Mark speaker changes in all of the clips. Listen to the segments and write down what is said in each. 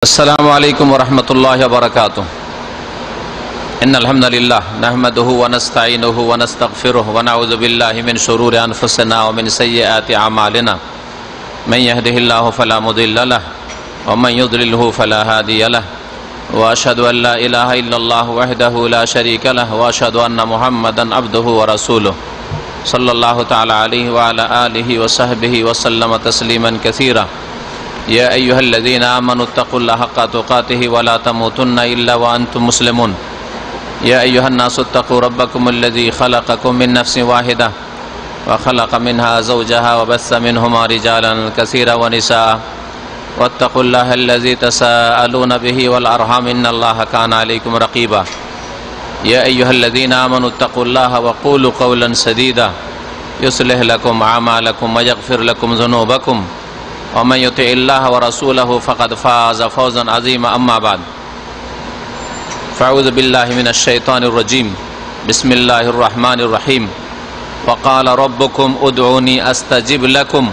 Speaker 1: अस्सलामु अलैकुम वरहमतुल्लाहि वबरकातुह। इन्नल हम्दुलिल्लाह नहमदुहु व नस्तईनुहु व नस्तगफिरुहु व नऊज़ु बिल्लाहि मिन शुरूरि अनफुसिना व मिन सय्यिआति अमालिना। मन यहदिहिल्लाहु फला मुदिल्ल लहु व मन युद्लिलहु फला हादिय लहु व अशहदु अन ला इलाहा इल्लल्लाहु वहदहु ला शरीका लहु व अशहदु अन्न मुहम्मदन अब्दुहु व रसूलुहु सल्लल्लाहु तआला अलैहि व अला आलिहि व सहबिहि व सल्लम तस्लीमन कसीरा। या अय्युहल्लज़ीना आमनुत्तक़ुल्लाहा हक़्क़ तुक़ातिहि व ला तमूतुन्ना इल्ला व अंतुम मुस्लिमून। या अय्युहन्नासु इत्तक़ू रब्बकुमुल्लज़ी ख़लक़कुम मिन नफ़्सिन वाहिदा व ख़लक़ मिन्हा ज़ौजहा व बस्स मिन्हुमा रिजालन कसीरा व निसाअ वत्तक़ुल्लाहा अल्लज़ी तसाअलूना बिही वल अर्हाम इन्नल्लाहा काना अलैकुम रक़ीबा। या अय्युहल्लज़ीना आमनुत्तक़ुल्लाहा व क़ूलू क़ौलन सदीदा युस्लिह लकुम अअमालकुम व यग़फ़िर लकुम ज़ुनूबकुम वमन युतिइल्लाह व रसूलहु फ़क़द फ़ाज़ फ़ौज़न अज़ीमा। अम्मा बाद फ़अऊज़ु बिल्लाहि मिनश शैतानिर रजीम। बिस्मिल्लाहिर रहमानिर रहीम। वक़ाल रब्बुकुम उदऊनी अस्तजिब लकुम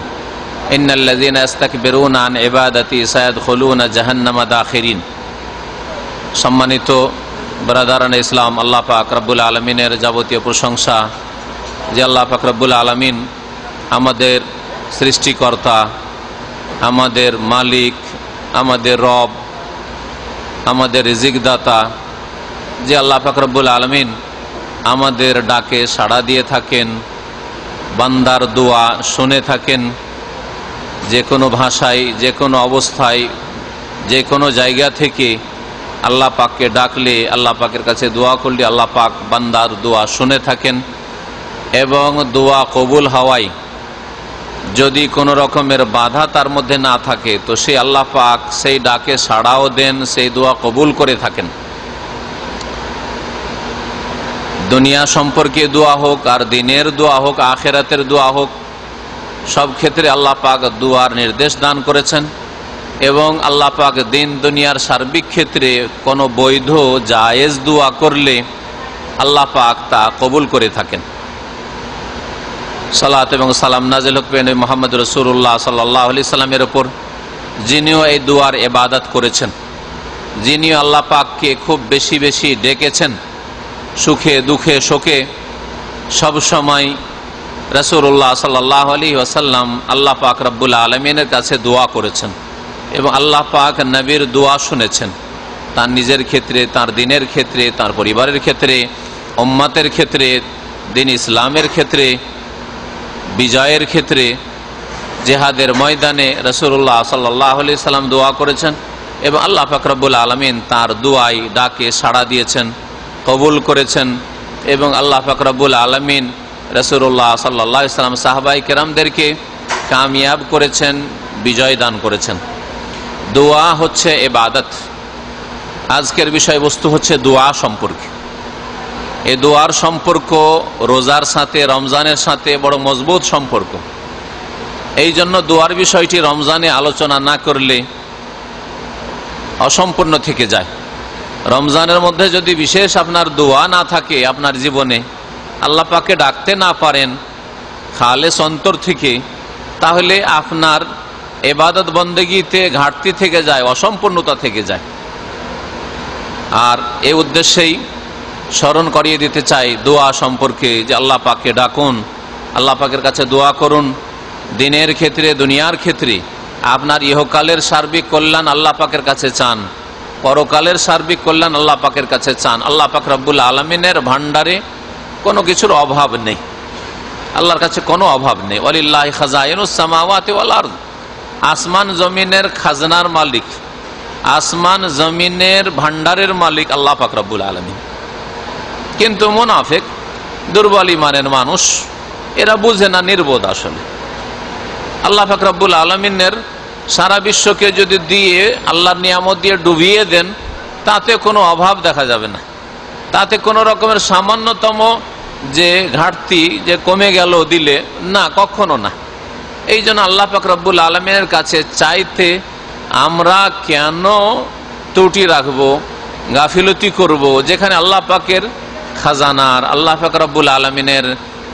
Speaker 1: इन्नल्लज़ीना यस्तकबिरूना अन इबादती सयदखुलूना जहन्नम दाखिरीन। सम्मानित ब्रादारान इस्लाम, আল্লাহ পাক রব্বুল আলামিনের যাবতীয় প্রশংসা। যে আল্লাহ পাক রব্বুল আলামিন আমাদের সৃষ্টিকর্তা, আমাদের মালিক, আমাদের রব, আমাদের রিজিকদাতা, যে আল্লাহ পাক রব্বুল আলামিন আমাদের ডাকে সাড়া দিয়ে থাকেন, বান্দার দোয়া শুনে থাকেন। যে কোনো ভাষায়, যে কোনো অবস্থায়, যে কোনো জায়গা থেকে আল্লাহ পাককে ডাকলে, আল্লাহ পাকের কাছে দোয়া করলে আল্লাহ পাক বান্দার দোয়া শুনে থাকেন। এবং দোয়া কবুল হওয়ায় যদি কোনো রকমের বাধা তার মধ্যে না থাকে তো সেই আল্লাহ পাক সেই ডাকে সাড়াও দেন, সেই দোয়া কবুল করে থাকেন। দুনিয়া সম্পর্কে দোয়া হোক, আর দিনের দোয়া হোক, আখিরাতের দোয়া হোক, সব ক্ষেত্রে আল্লাহ পাক দোয়ার নির্দেশ দান করেছেন। এবং আল্লাহ পাক দিন দুনিয়ার সার্বিক ক্ষেত্রে কোনো বৈধ জায়েজ দোয়া করলে আল্লাহ পাক তা কবুল করে থাকেন। সালাত এবং সালাম নাজিল হোক নবী মুহাম্মদ রাসূলুল্লাহ সাল্লাল্লাহু আলাইহি সাল্লামের উপর, যিনিও এই দুয়ার ইবাদত করেছেন, যিনি আল্লাহ পাককে খুব বেশি বেশি ডেকেছেন, সুখে দুঃখে শোকে সব সময় রাসূলুল্লাহ সাল্লাল্লাহু আলাইহি ওয়াসাল্লাম আল্লাহ পাক রব্বুল আলামিনের কাছে দোয়া করেছেন এবং আল্লাহ পাক নবীর দোয়া শুনেছেন। তার নিজের ক্ষেত্রে, তার দিনের ক্ষেত্রে, তার পরিবারের ক্ষেত্রে, উম্মতের ক্ষেত্রে, দিন ইসলামের ক্ষেত্রে, বিজয়ের ক্ষেত্রে, জেহাদের ময়দানে রাসূলুল্লাহ সাল্লাল্লাহু আলাইহি সাল্লাম দোয়া করেছেন এবং আল্লাহ পাক রব্বুল আলামিন তার দোয়ায় ডাকে সাড়া দিয়েছেন, কবুল করেছেন। এবং আল্লাহ পাক রব্বুল আলামিন রাসূলুল্লাহ সাল্লাল্লাহু আলাইহি সাল্লাম সাহাবায়ে কেরামদেরকে কামিয়াব করেছেন, বিজয় দান করেছেন। দোয়া হচ্ছে ইবাদত। আজকের বিষয়বস্তু হচ্ছে দোয়া সম্পর্কে। এই দোয়ার সম্পর্ক রোজার সাথে, রমজানের সাথে বড় মজবুত সম্পর্ক। এই জন্য দোয়ার বিষয়টি রমজানে আলোচনা না করলে অসম্পূর্ণ থেকে যায়। রমজানের মধ্যে যদি বিশেষ আপনার দোয়া না থাকে, আপনার জীবনে আল্লাহ পাককে ডাকতে না পারেন খালেস অন্তর থেকে, তাহলে আপনার ইবাদত বন্দেগীতে ঘাটতি থেকে যায়, অসম্পূর্ণতা থেকে যায়। আর এই উদ্দেশ্যেই স্মরণ করিয়ে দিতে চাই দোয়া সম্পর্কে, যে আল্লাহ পাককে ডাকুন, আল্লাহ পাকের কাছে দোয়া করুন। দিনের ক্ষেত্রে, দুনিয়ার ক্ষেত্রে আপনার ইহকালের সার্বিক কল্যাণ আল্লাহ পাকের কাছে চান, পরকালের সার্বিক কল্যাণ আল্লাহ পাকের কাছে চান। আল্লাহ পাক রব্বুল আলামিনের ভান্ডারে কোনো কিছুর অভাব নেই, আল্লাহর কাছে কোনো অভাব নেই। ওয়ালিল্লাহি খাযাইনুস সামাওয়াতি ওয়াল আরদ। আসমান জমিনের খাজনার মালিক, আসমান জমিনের ভান্ডারের মালিক আল্লাহ পাক রব্বুল আলামিন। কিন্তু মুনাফিক, দুর্বল ঈমানের মানুষ, এরা বুঝে না, নির্বোধ। আসলে আল্লাহ পাক রব্বুল আলামিনের সারা বিশ্বকে যদি দিয়ে আল্লাহর নিয়ামত দিয়ে ডুবিয়ে দেন, তাতে কোনো অভাব দেখা যাবে না, তাতে কোনো রকমের সামান্যতম যে ঘাটতি যে কমে গেল দিলে, না, কখনো না। এই জন্য আল্লাহ পাক রব্বুল আলামিনের কাছে চাইতে আমরা কেন ত্রুটি রাখবো, গাফিলতি করব, যেখানে আল্লাহ পাকের খাজানার, আল্লাহ পাক রব্বুল আলামিনের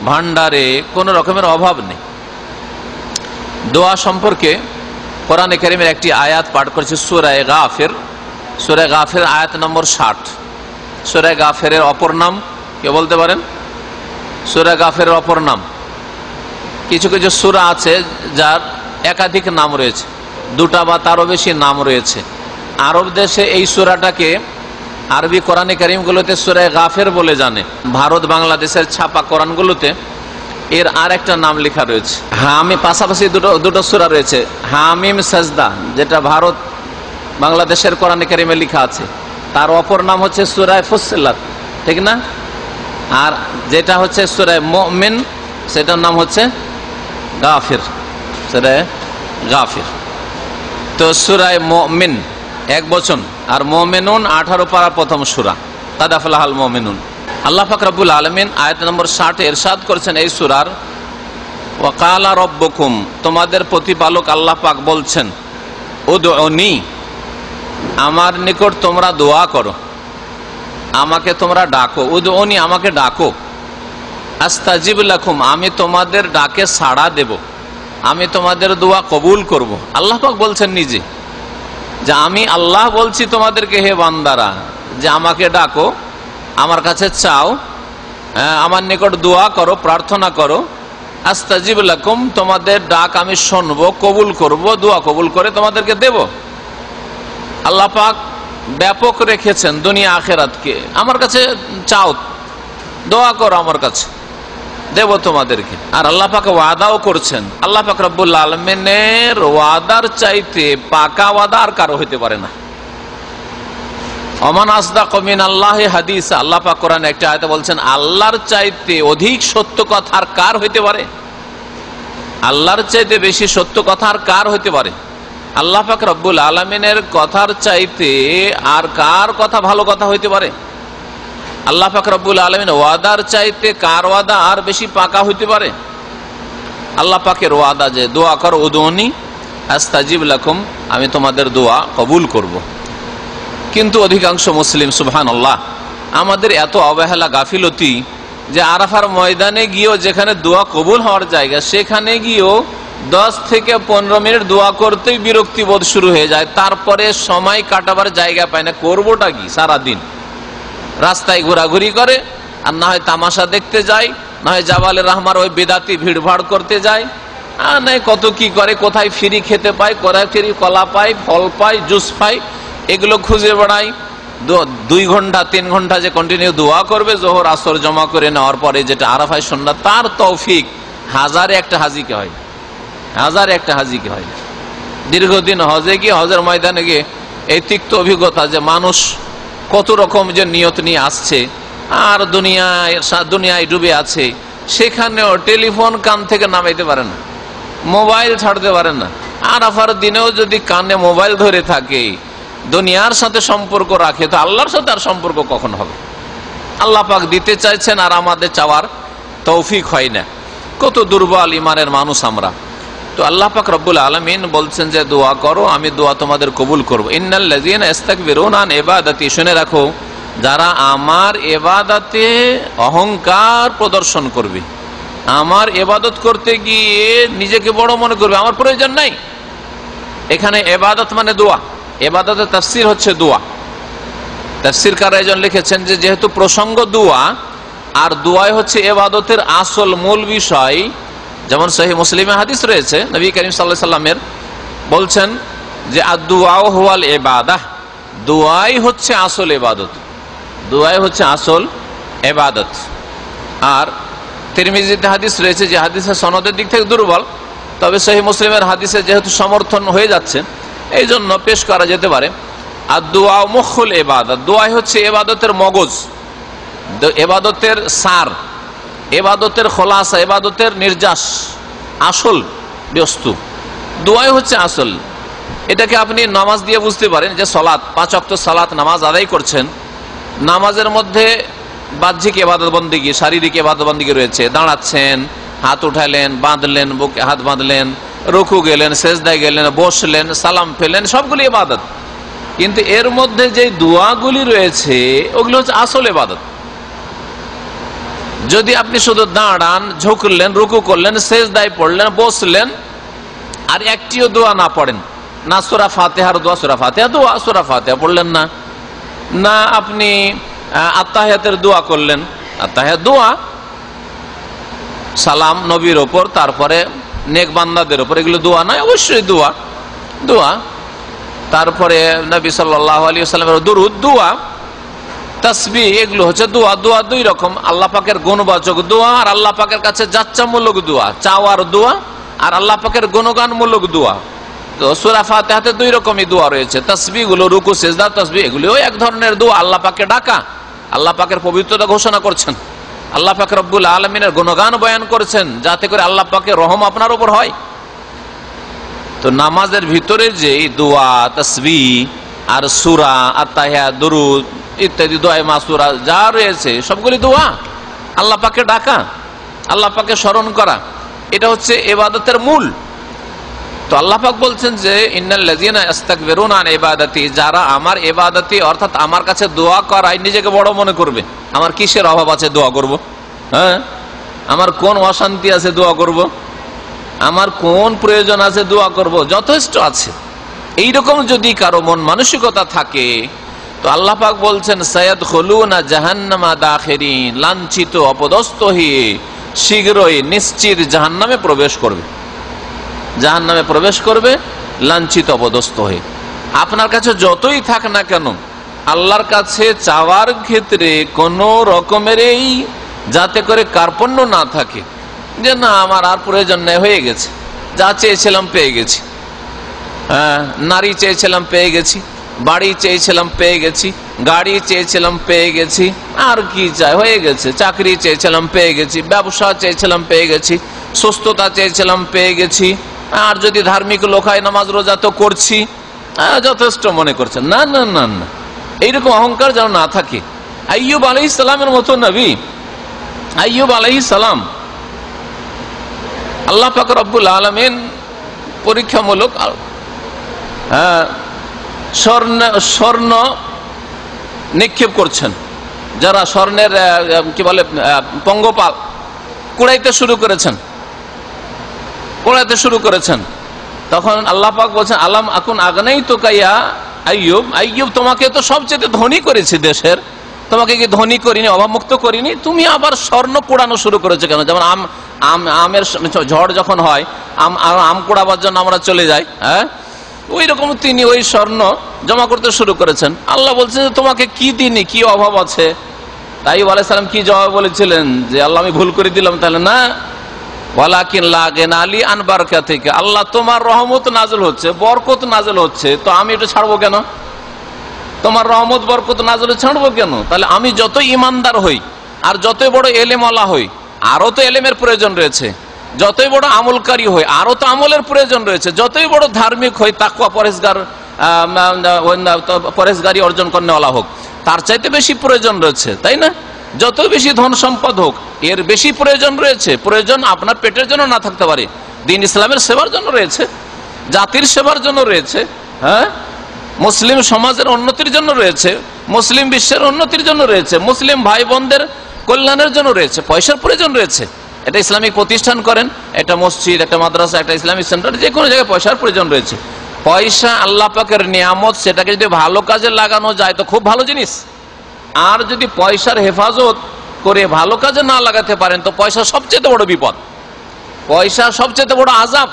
Speaker 1: ভান্ডারে কোনো রকমের অভাব নেই। দোয়া সম্পর্কে কোরআনে কারীমের একটি আয়াত পাঠ করেছি সূরা গাফির। সূরা গাফির আয়াত নম্বর 60। সূরা গাফিরের অপর নাম কে বলতে পারেন? সূরা গাফিরের অপর নাম, কিছু কিছু সূরা আছে যার একাধিক নাম রয়েছে, দুটা বা তারও বেশি নাম রয়েছে। আরব দেশে এই সূরাটাকে আরবি কোরআনে কারীমগুলোতে সূরা গাফির বলে জানে। ভারত বাংলাদেশের ছাপা কোরআনগুলোতে এর আর একটা নাম লেখা রয়েছে। হামিম, পাশাপাশি দুটো সূরা রয়েছে, হামিম সাজদা, যেটা ভারত বাংলাদেশের কোরআনে কারীমে লেখা আছে, তার অপর নাম হচ্ছে সূরা ফুসসিলাত, ঠিক না? আর যেটা হচ্ছে সূরা মুমিন, সেটার নাম হচ্ছে গাফির, সূরা গাফির। তো সূরা মুমিন এক বচন, আর মুমিনুন 18 পারা প্রথম সূরা, কাদ আফলাহাল মুমিনুন। আল্লাহ পাক রব্বুল আলামিন আয়াত নম্বর 60 ইরশাদ করেছেন এই সূরার, ওয়া ক্বালা রাব্বুকুম, তোমাদের প্রতিপালক আল্লাহ পাক বলছেন, উদউনি, আমার নিকট তোমরা দোয়া করো, আমাকে তোমরা ডাকো, উদউনি, আমাকে ডাকো, আস্তাজিব লাকুম, আমি তোমাদের ডাকে সাড়া দেব, আমি তোমাদের দোয়া কবুল করব। আল্লাহ পাক বলছেন নিজে যে আমি আল্লাহ বলছি তোমাদেরকে, হে বান্দারা, যে আমাকে ডাকো, আমার কাছে চাও, আমার নিকট দোয়া করো, প্রার্থনা করো, আস্তাজিব লাকুম, তোমাদের ডাক আমি শুনবো, কবুল করব, দোয়া কবুল করে তোমাদেরকে দেব। আল্লাহ পাক ব্যাপক রেখেছেন দুনিয়া আখিরাতকে, আমার কাছে চাও, দোয়া করো, আমার কাছে দেব তোমাদেরকে। আর আল্লাহ পাক ওয়াদাও করছেন। আল্লাহ পাক রব্বুল আলামিনের ওয়াদার চাইতে পাকা ওয়াদা আর কারো হইতে পারে না। ওমান আসদাকু মিনাল্লাহি হাদিসা, আল্লাহ পাক কোরআনে একটা আয়াতে বলছেন, আল্লাহর চাইতে অধিক সত্য কথা আর কার হইতে পারে? আল্লাহর চাইতে বেশি সত্য কথা আর কার হইতে পারে? আল্লাহ পাক রব্বুল আলামিনের কথার চাইতে আর কার কথা ভালো কথা হইতে পারে? আল্লাহ পাক রব্বুল আলামিন ওয়াদার চাইতে কার ওয়াদা আর বেশি পাকা হইতে পারে? আল্লাহ পাকের ওয়াদা যে দোয়া করো, উদউনি আস্তাজিব লাকুম, আমি তোমাদের দোয়া কবুল করব। কিন্তু অধিকাংশ মুসলিম, সুবহানাল্লাহ, আমাদের এত অবহেলা, গাফিলতি, যে আরাফার ময়দানে গিয়েও যেখানে দোয়া কবুল হওয়ার জায়গা, সেখানে গিয়েও 10 থেকে 15 মিনিট দোয়া করতেই বিরক্তিবোধ শুরু হয়ে যায়। তারপরে সময় কাটাবার জায়গা পায় না, করবোটা কি? সারাদিন রাস্তায় ঘোরাঘুরি করে, আর না হয় তামাশা দেখতে যায়, না হয় জাবালে রহমার ওই বেদাতি ভিড়ভাড় করতে যায়, আর নয় কত কি করে, কোথায় ফ্রি খেতে পায়, কোথায় ফ্রি কলা পায়, ফল পায়, জুস পায়, এগুলো খুঁজে বেড়ায়। 2 ঘন্টা 3 ঘন্টা যে কন্টিনিউ দোয়া করবে, জোহর আসর জমা করে নেওয়ার পরে যেটা আরাফায় সুন্নাত, তার তৌফিক হাজারে একটা হাজিকে হয়, হাজারে একটা হাজিকে হয়। দীর্ঘদিন হজে গিয়ে, হজের ময়দানে গিয়ে এই তিক্ত অভিজ্ঞতা যে মানুষ কত রকম যে নিয়ত নিয়ে আসছে আর দুনিয়ায় ডুবে আছে, সেখানেও টেলিফোন কান থেকে নামাইতে পারে না, মোবাইল ছাড়তে পারে না। আরাফার দিনেও যদি কানে মোবাইল ধরে থাকে, দুনিয়ার সাথে সম্পর্ক রাখে, তো আল্লাহর সাথে আর সম্পর্ক কখন হবে? আল্লাহ পাক দিতে চাইছেন আর আমাদের চাওয়ার তৌফিক হয় না। কত দুর্বল ইমানের মানুষ আমরা। তো আল্লাহ পাক রব্বুল আলামিন বলছেন যে দোয়া করো, আমি দোয়া তোমাদের কবুল করব। ইন্নাল্লাযীনা ইস্তাকবিরুনা আন ইবাদাতি, শুনে রাখো, যারা আমার ইবাদতে অহংকার প্রদর্শন করবে, আমার ইবাদত করতে গিয়ে নিজেকে বড় মনে করবে, আমার প্রয়োজন নাই। এখানে ইবাদত মানে দোয়া, ইবাদতের তাফসীর হচ্ছে দোয়া। তাফসীরকার একজন লিখেছেন যে যেহেতু প্রসঙ্গ দোয়া, আর দোয়াই হচ্ছে ইবাদতের আসল মূল বিষয়, যেমন সহিহ মুসলিমে হাদিস রয়েছে, নবী করিম সাল্লাল্লাহু আলাইহি সাল্লামের বলছেন যে আদ-দুআউ হুয়াল ইবাদাহ, দোয়াই হচ্ছে আসল ইবাদত, দোয়াই হচ্ছে আসল ইবাদত। আর তিরমিজিতে হাদিস রয়েছে, যে হাদিসের সনদের দিক থেকে দুর্বল, তবে সহিহ মুসলিমের হাদিসে যেহেতু সমর্থন হয়ে যাচ্ছে, এই জন্য পেশ করা যেতে পারে। আদ-দুআউ মুখুল ইবাদত, দোয়াই হচ্ছে ইবাদতের মগজ, ইবাদতের সার, ইবাদতের খোলাসা, ইবাদতের নির্যাস, আসল বস্তু দোয়াই হচ্ছে আসল। এটাকে আপনি নামাজ দিয়ে বুঝতে পারেন, যে সালাত, 5 ওয়াক্ত সালাত নামাজ আদায় করছেন, নামাজের মধ্যে বাহ্যিক ইবাদত বন্দেগী, শারীরিক ইবাদত বন্দেগী রয়েছে, দাঁড়াচ্ছেন, হাত উঠাইলেন, বাঁধলেন, বুকে হাত বাঁধলেন, রুকু গেলেন, সেজদায় গেলেন, বসলেন, সালাম ফেলেন, সবগুলি ইবাদত। কিন্তু এর মধ্যে যে দোয়াগুলি রয়েছে, ওগুলো হচ্ছে আসল ইবাদত। যদি আপনি শুধু দাঁড়ান, ঝুঁকলেন, রুকু করলেন, সেজদায় পড়লেন, বসলেন, আর একটিও দোয়া না পড়েন, না সূরা ফাতিহার দোয়া, সূরা ফাতিহা দোয়া, সূরা ফাতিহা পড়লেন না, না আপনি আত্তাহিয়াতের দোয়া করলেন, আত্তাহিয়াত দোয়া, সালাম নবীর ওপর, তারপরে নেক বান্দাদের ওপর, এগুলো দোয়া নয়? অবশ্যই দোয়া, দোয়া। তারপরে নবী সাল্লাল্লাহু আলাইহি ওয়াসাল্লামের দুরূদ, দোয়া। তাসবিহ, এগুলো হচ্ছে দোয়া। দোয়া দুই রকম, আল্লাহ পাকের গুণবাচক দোয়া আর আল্লাহ পাকের কাছে যাচ্ছামূলক দোয়া, চাওয়ার দোয়া আর আল্লাহ পাকের গুণগানমূলক দোয়া। তো সূরা ফাতিহাতে দুই রকমই দোয়া রয়েছে। তাসবিহ গুলো, রুকু সিজদা তাসবিহ, এগুলিও এক ধরনের দোয়া, আল্লাহ পাকে ডাকা, আল্লাহ পাকের পবিত্রতা ঘোষণা করছেন, আল্লাহ পাক রব্বুল আলামিনের গুণগান বয়ান করছেন, যাতে করে আল্লাহ পাকের রহম আপনার উপর হয়। তো নামাজের ভিতরে যে দোয়া, তাসবিহ আর সূরা, আত্তাহিয়াত, দুরূদ ইত্যাদি দোয়া মাসুরা যা রয়েছে সবগুলি দোয়া, আল্লাহ পাকে ডাকা, আল্লাহ পাকে স্মরণ করা, এটা হচ্ছে ইবাদতের মূল। তো আল্লাহ পাক বলছেন যে ইন্নাল্লাযীনা ইস্তাকবিরুনা আন ইবাদাতি, যারা আমার ইবাদতি অর্থাৎ আমার কাছে দোয়া করায় নিজেকে বড় মনে করবে। আমার কিসের অভাব আছে দোয়া করব? হ্যাঁ, আমার কোন অশান্তি আছে দোয়া করব? আমার কোন প্রয়োজন আছে দোয়া করব? যথেষ্ট আছে। এইরকম যদি কারো মন মানসিকতা থাকে, তো আল্লাহ পাক বলছেন সায়াদখুলুনা জাহান্নামা দাখিরিন, লাঞ্ছিত অপদস্থ হয়ে শীঘ্রই নিশ্চিত জাহান্নামে প্রবেশ করবে, জাহান্নামে প্রবেশ করবে লাঞ্ছিত অপদস্থ হয়ে। আপনার কাছে যতই থাক না কেন, আল্লাহর কাছে চাওয়ার ক্ষেত্রে কোন রকমের যাতে করে কার্পণ্য না থাকে, যে না আমার আর প্রয়োজন নেই, হয়ে গেছে, যা চেয়েছিলাম পেয়ে গেছি, হ্যাঁ, নারী চেয়েছিলাম পেয়ে গেছি, বাড়ি চেয়েছিলাম পেয়ে গেছি, গাড়ি চেয়েছিলাম পেয়ে গেছি, আর কি চাই, হয়ে গেছে, চাকরি চেয়েছিলাম পেয়ে গেছি, ব্যবসা চেয়েছিলাম পেয়ে গেছি, সুস্থতা চেয়েছিলাম পেয়ে গেছি, আর যদি ধার্মিক লোক হয় নামাজ রোজা তো করছি, যথেষ্ট মনে করছেন। না না না না, এইরকম অহংকার যেন না থাকে। আইয়ুব আলাইহিস সালামের মতো নবী, আইয়ুব আলাইহিস সালাম, আল্লাহ পাক রব্বুল আলামিন পরীক্ষামূলক স্বর্ণ নিক্ষেপ করছেন, যারা স্বর্ণের কি বলে পঙ্গপাল কুড়াইতে শুরু করেছেন, তখন আল্লাহ পাক বলছেন আলাম আকুন আগনাইতুকা ইয়া আইয়ুব, আইয়ুব তোমাকে তো সবচেয়ে ধনী করেছি দেশের, তোমাকে কি ধনী করিনি, অভাবমুক্ত করিনি? তুমি আবার স্বর্ণ কুড়ানো শুরু করেছো কেন? যেমন আমের ঝড় যখন হয়, আম কুড়াবার জন্য আমরা চলে যাই, হ্যাঁ, ওই রকম তিনি ওই স্বর্ণ জমা করতে শুরু করেছেন। আল্লাহ বলছেন যে তোমাকে কি দিনি, কি অভাব আছে? আইয়ুব আলাইহিস সালাম কি জবাব বলেছিলেন? যে আল্লাহ আমি ভুল করে দিলাম তাহলে? না, ওয়ালাকিন লা গিনা আলী আন বারাকাতিকা, আল্লাহ তোমার রহমত নাযিল হচ্ছে, বরকত নাযিল হচ্ছে, তো আমি এটা ছাড়বো কেন? তোমার রহমত বরকত নাযিল ছাড়বো কেন? তাহলে আমি যত ইমানদার হই আর যতই বড় এলেমওয়ালা হই, আরো তো এলেমের প্রয়োজন রয়েছে, যতই বড় আমলকারী হই আরো তো আমলের প্রয়োজন রয়েছে, যতই বড় ধার্মিক হই, তাকওয়া পরেশগারি অর্জন করেওয়ালা হোক, তার চাইতে বেশি প্রয়োজন রয়েছে, তাই না? যত বেশি ধন সম্পদ হোক, এর বেশি প্রয়োজন রয়েছে। প্রয়োজন আপনার পেটের জন্য না থাকতে পারে, দ্বীন ইসলামের সেবার জন্য রয়েছে, জাতির সেবার জন্য রয়েছে, হ্যাঁ, মুসলিম সমাজের উন্নতির জন্য রয়েছে, মুসলিম বিশ্বের উন্নতির জন্য রয়েছে, মুসলিম ভাই বোনদের কল্যাণের জন্য রয়েছে। পয়সার প্রয়োজন রয়েছে। এটা ইসলামিক প্রতিষ্ঠান করেন, একটা মসজিদ, একটা মাদ্রাসা, একটা ইসলামিক সেন্টার, যে কোনো জায়গায় পয়সার প্রয়োজন রয়েছে। পয়সা আল্লাহ পাকের নিয়ামত, সেটাকে যদি ভালো কাজে লাগানো যায় তো খুব ভালো জিনিস। আর যদি পয়সার হেফাজত করে ভালো কাজে না লাগাতে পারেন তো পয়সা সবচেয়ে বড় বিপদ, পয়সা সবচেয়ে বড় আযাব।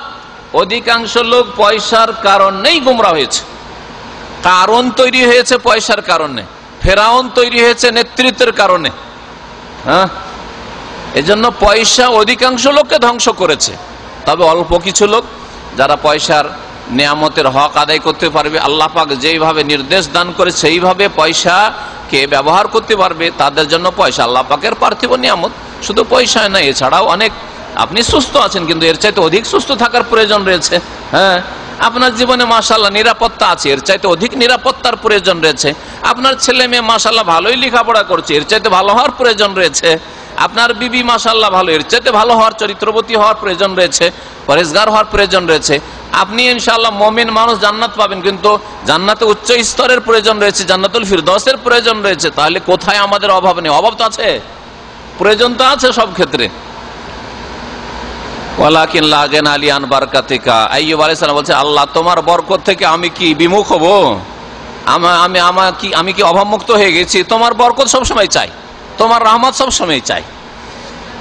Speaker 1: অধিকাংশ লোক পয়সার কারণেই গোমরা হয়েছে, কারণ তৈরি হয়েছে পয়সার কারণে, ফেরাউন তৈরি হয়েছে নেতৃত্বের কারণে, হ্যাঁ, এজন্য পয়সা অধিকাংশ লোককে ধ্বংস করেছে। তবে অল্প কিছু লোক যারা পয়সার নিয়ামতের হক আদায় করতে পারবে, আল্লাহ পাক যেইভাবে নির্দেশ দান করে সেইভাবে পয়সাকে ব্যবহার করতে পারবে, তাদের জন্য পয়সা আল্লাহ পাকের পার্থিব নিয়ামত। শুধু পয়সা না, এছাড়াও অনেক, আপনি সুস্থ আছেন কিন্তু এর চাইতে অধিক সুস্থ থাকার প্রয়োজন রয়েছে, হ্যাঁ, আপনার জীবনে মাশাআল্লাহ নিরাপত্তা আছে, এর চাইতে অধিক নিরাপত্তার প্রয়োজন রয়েছে। আপনার ছেলে মেয়ে মাশাআল্লাহ ভালোই লেখাপড়া করছে, এর চাইতে ভালো হওয়ার প্রয়োজন রয়েছে। আপনার বিবি মাশাআল্লাহ ভালো, এর চাইতে ভালো হওয়ার, চরিত্রবতী হওয়ার প্রয়োজন রয়েছে, পরেশগার হওয়ার প্রয়োজন রয়েছে। আপনি ইনশাআল্লাহ মুমিন মানুষ, জান্নাত পাবেন, কিন্তু জান্নাতে উচ্চ স্তরের প্রয়োজন রয়েছে, জান্নাতুল ফিরদৌসের প্রয়োজন রয়েছে। তাহলে কোথায় আমাদের অভাব নেই? অভাব তো আছে, প্রয়োজন তো আছে সব ক্ষেত্রে। ওয়ালাকিন লা গিনা লি আন বারাকাতিকা। আইয়ুব আলাইহিস সালাম বলছে, আল্লাহ তোমার বরকত থেকে আমি কি বিমুখ হব? আমি কি অভাবমুক্ত হয়ে গেছি? তোমার বরকত সবসময় চাই, তোমার রহমত সবসময় চাই।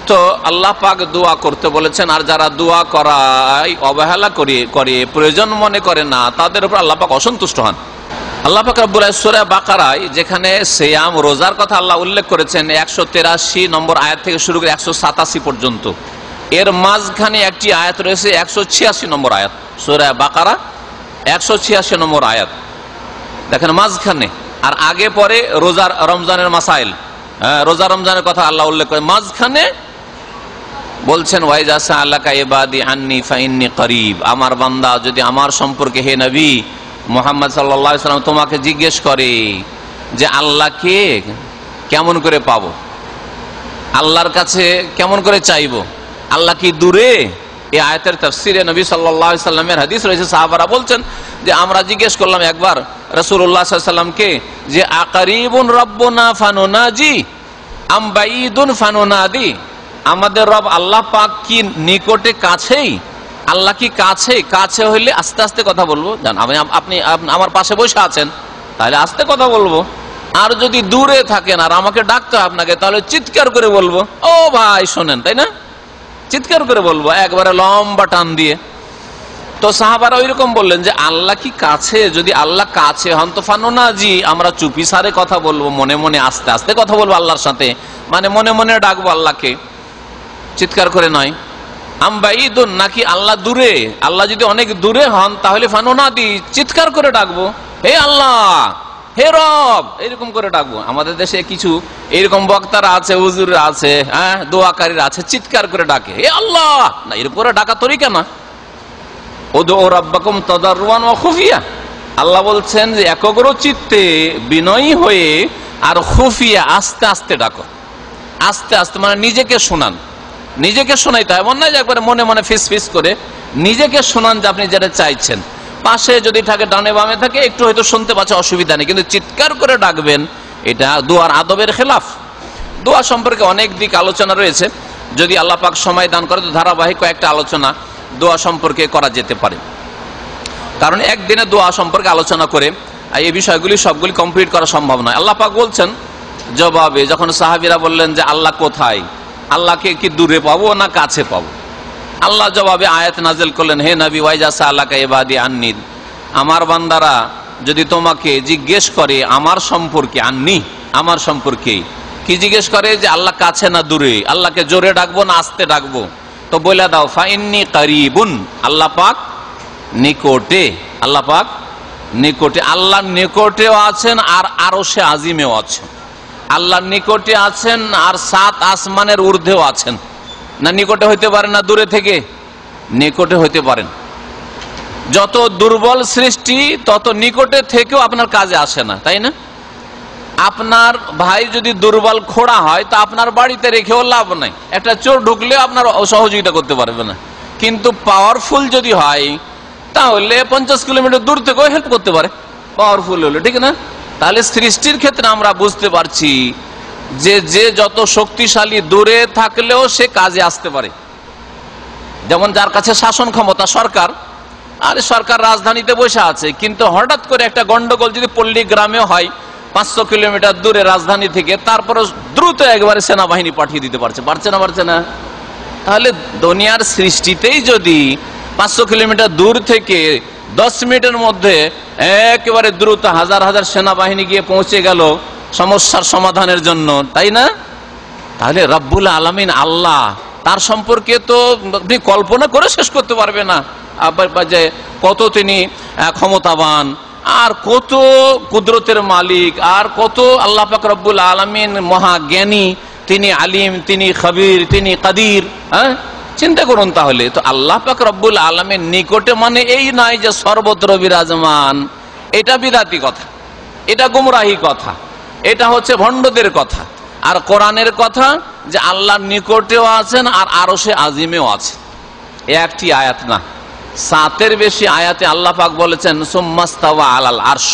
Speaker 1: তো আল্লাহ পাক দোয়া করতে বলেছেন, আর যারা দোয়া করায় অবহেলা করে প্রয়োজন মনে করে না, তাদের উপর আল্লাহ পাক অসন্তুষ্ট হন। আল্লাহ পাক রব্বুল আলামিন সূরা বাকারায় যেখানে সিয়াম রোজার কথা আল্লাহ উল্লেখ করেছেন 183 নম্বর আয়াত থেকে শুরু করে 187 পর্যন্ত, এর মাঝখানে একটি আয়াত রয়েছে 186 নম্বর আয়াত, সূরা বাকারা 186 নম্বর আয়াত দেখেন মাঝখানে। আর আগে পরে রমজানের মাসাইল, রোজা রমজানের কথা আল্লাহ উল্লেখ করে, মাঝখানে বলছেন ওয়াইজা সাআলাকা ইবাদি আন্নী ফাইন্নী করিব, আমার বান্দা যদি আমার সম্পর্কে, হে নবী মুহাম্মদ সাল্লাল্লাহু আলাইহি ওয়াসাল্লাম তোমাকে জিজ্ঞেস করে যে আল্লাহকে কেমন করে পাবো, আল্লাহর কাছে কেমন করে চাইবো, আল্লাহ কি দূরে? এই আয়াতের তাফসিরে নবী সাল্লাল্লাহু আলাইহি ওয়াসাল্লামের হাদিস রয়েছে, সাহাবারা বলছেন যে আমরা জিজ্ঞেস করলাম একবার রাসূলুল্লাহ সাল্লাল্লাহু আলাইহি ওয়াসাল্লামকে যে আকারিবুন রাব্বুনা ফানুনাজি আম বাঈদুন ফানুনাদি, আমাদের রব আল্লাহ পাক কি নিকটে কাছেই? আল্লাহ কি কাছে হইলে আস্তে আস্তে কথা বলবো, জান আপনি আমার পাশে বসে আছেন তাহলে আস্তে কথা বলবো, আর যদি দূরে থাকেন আর আমাকে ডাকতে হয় আপনাকে তাহলে চিৎকার করে বলবো, ও ভাই শোনেন, তাই না? চিৎকার করে বলবো, একবারে লম্বা টান দিয়ে। তো সাহাবারা ওইরকম বললেন যে আল্লাহ কি কাছে? যদি আল্লাহ কাছে হন তো ফানুনাজি, আমরা চুপি সারে কথা বলবো, মনে মনে আস্তে আস্তে কথা বলবো আল্লাহর সাথে, মানে মনে মনে ডাকবো আল্লাহকে, চিৎকার করে নয়। আম বাঈদুন, নাকি আল্লাহ দূরে? আল্লাহ যদি অনেক দূরে হন তাহলে ফানুনাদি, চিৎকার করে ডাকবো, হে আল্লাহ, হে রব, এরকম করে ডাকবো। আমাদের দেশে কিছু এরকম বক্তারা আছে, হুজুর আছে, দোয়াকারীরা আছে, চিৎকার করে ডাকে হে আল্লাহ, না এর উপরে ডাকা তরিকা না। উদউ রাব্বাকুম তাদাররুআন ওয়া খুফিয়া, আল্লাহ বলছেন যে একগ্র চিত্তে বিনয়ী হয়ে আর খুফিয়া আস্তে আস্তে ডাকো, আস্তে আস্তে, মানে নিজেকে শোনান, নিজেকে শোনাইতে হয়, এমন নয় যে একবারে মনে মনে ফিস ফিস করে, নিজেকে শোনান যে আপনি যেটা চাইছেন। পাশে যদি থাকে, ডানে বামে থাকে, একটু হয়তো শুনতে পাচ্ছে, অসুবিধা নেই, কিন্তু চিৎকার করে ডাকবেন এটা দোয়ার আদবের খেলাফ। দোয়া সম্পর্কে অনেক দিক আলোচনা রয়েছে, যদি আল্লাহ পাক সময় দান করে তো ধারাবাহিক কয়েকটা আলোচনা দোয়া সম্পর্কে করা যেতে পারে, কারণ একদিনে দোয়া সম্পর্কে আলোচনা করে এই বিষয়গুলি সবগুলি কমপ্লিট করা সম্ভব নয়। আল্লাহ পাক বলছেন জবাবে, যখন সাহাবীরা বললেন যে আল্লাহ কোথায়, আল্লাহকে কি দূরে পাবো না কাছে পাবো, আল্লাহ জবাবে আয়াত নাজিল করলেন, হে নবী ওয়াইজা সাআলাকা ইবাদি আন্নী, আমার বান্দারা যদি তোমাকে জিজ্ঞেস করে আমার সম্পর্কে, আন্নী আমার সম্পর্কে, কি জিজ্ঞেস করে যে আল্লাহ কাছে না দূরে, আল্লাহকে জোরে ডাকবো না আস্তে ডাকবো, তো বলে দাও ফাইন্নী করিবুন, আল্লাহ পাক নিকটে, আল্লাহ পাক নিকটে, আল্লাহ নিকটেও আছেন আর আরশে আজিমেও আছেন, আল্লাহ নিকটে আছেন আর 7 আসমানের ঊর্ধ্বেও আছেন। না নিকটে হইতে পারেন না দূরে থেকে? নিকটে হইতে পারেন। যত দুর্বল সৃষ্টি তত নিকটে থেকেও আপনার কাজে আসে না, তাই না? আপনার ভাই যদি দুর্বল খোড়া হয় তা আপনার বাড়িতে রেখেও লাভ নাই, একটা চোর ঢুকলে আপনার সহযোগিতা করতে পারবে না, কিন্তু পাওয়ারফুল যদি হয় তাহলে 50 কিলোমিটার দূর থেকেও হেল্প করতে পারে, পাওয়ারফুল হলে, ঠিক না? তাহলে সৃষ্টির ক্ষেত্রে আমরা বুঝতে পারছি যে যত শক্তিশালী দূরে থাকলেও সে কাজে আসতে পারে। যেমন যার কাছে শাসন ক্ষমতা, সরকার, আরে সরকার রাজধানীতে বসে আছে, কিন্তু হঠাৎ করে একটা গন্ডগোল যদি পল্লী গ্রামে হয় 500 কিলোমিটার দূরে রাজধানী থেকে, তারপরে দ্রুত একবারে সেনাবাহিনী পাঠিয়ে দিতে পারছে না? তাহলে দুনিয়ার সৃষ্টিতেই যদি 500 কিলোমিটার দূর থেকে 10 মিনিটের মধ্যে একেবারে দ্রুত হাজার হাজার সেনাবাহিনী গিয়ে পৌঁছে গেল সমস্যার সমাধানের জন্য, তাই না? তাহলে রব্বুল আলামিন আল্লাহ, তার সম্পর্কে তো আপনি কল্পনা করে শেষ করতে পারবে না যে কত তিনি ক্ষমতাবান, আর কত কুদরতের মালিক, আর কত আল্লাহ পাক রব্বুল আলামিন মহাজ্ঞানী, তিনি আলিম, তিনি খবীর, তিনি কাদির। চিন্তা করুন তাহলে। তো আল্লাহ পাক রব্বুল আলামিন নিকটে মানে এই নয় যে সর্বত্র বিরাজমান, এটা বিদাতি কথা, এটা গুমরাহি কথা, এটা হচ্ছে ভণ্ডদের কথা। আর কোরআনের কথা যে আল্লাহর নিকটেও আছেন আর আরশে আজিমেও আছে, একটি আয়াত না, 7-এর বেশি আয়াতে আল্লাহ পাক বলেছেন সুম্মাস্তাওয়া আলাল আরশ,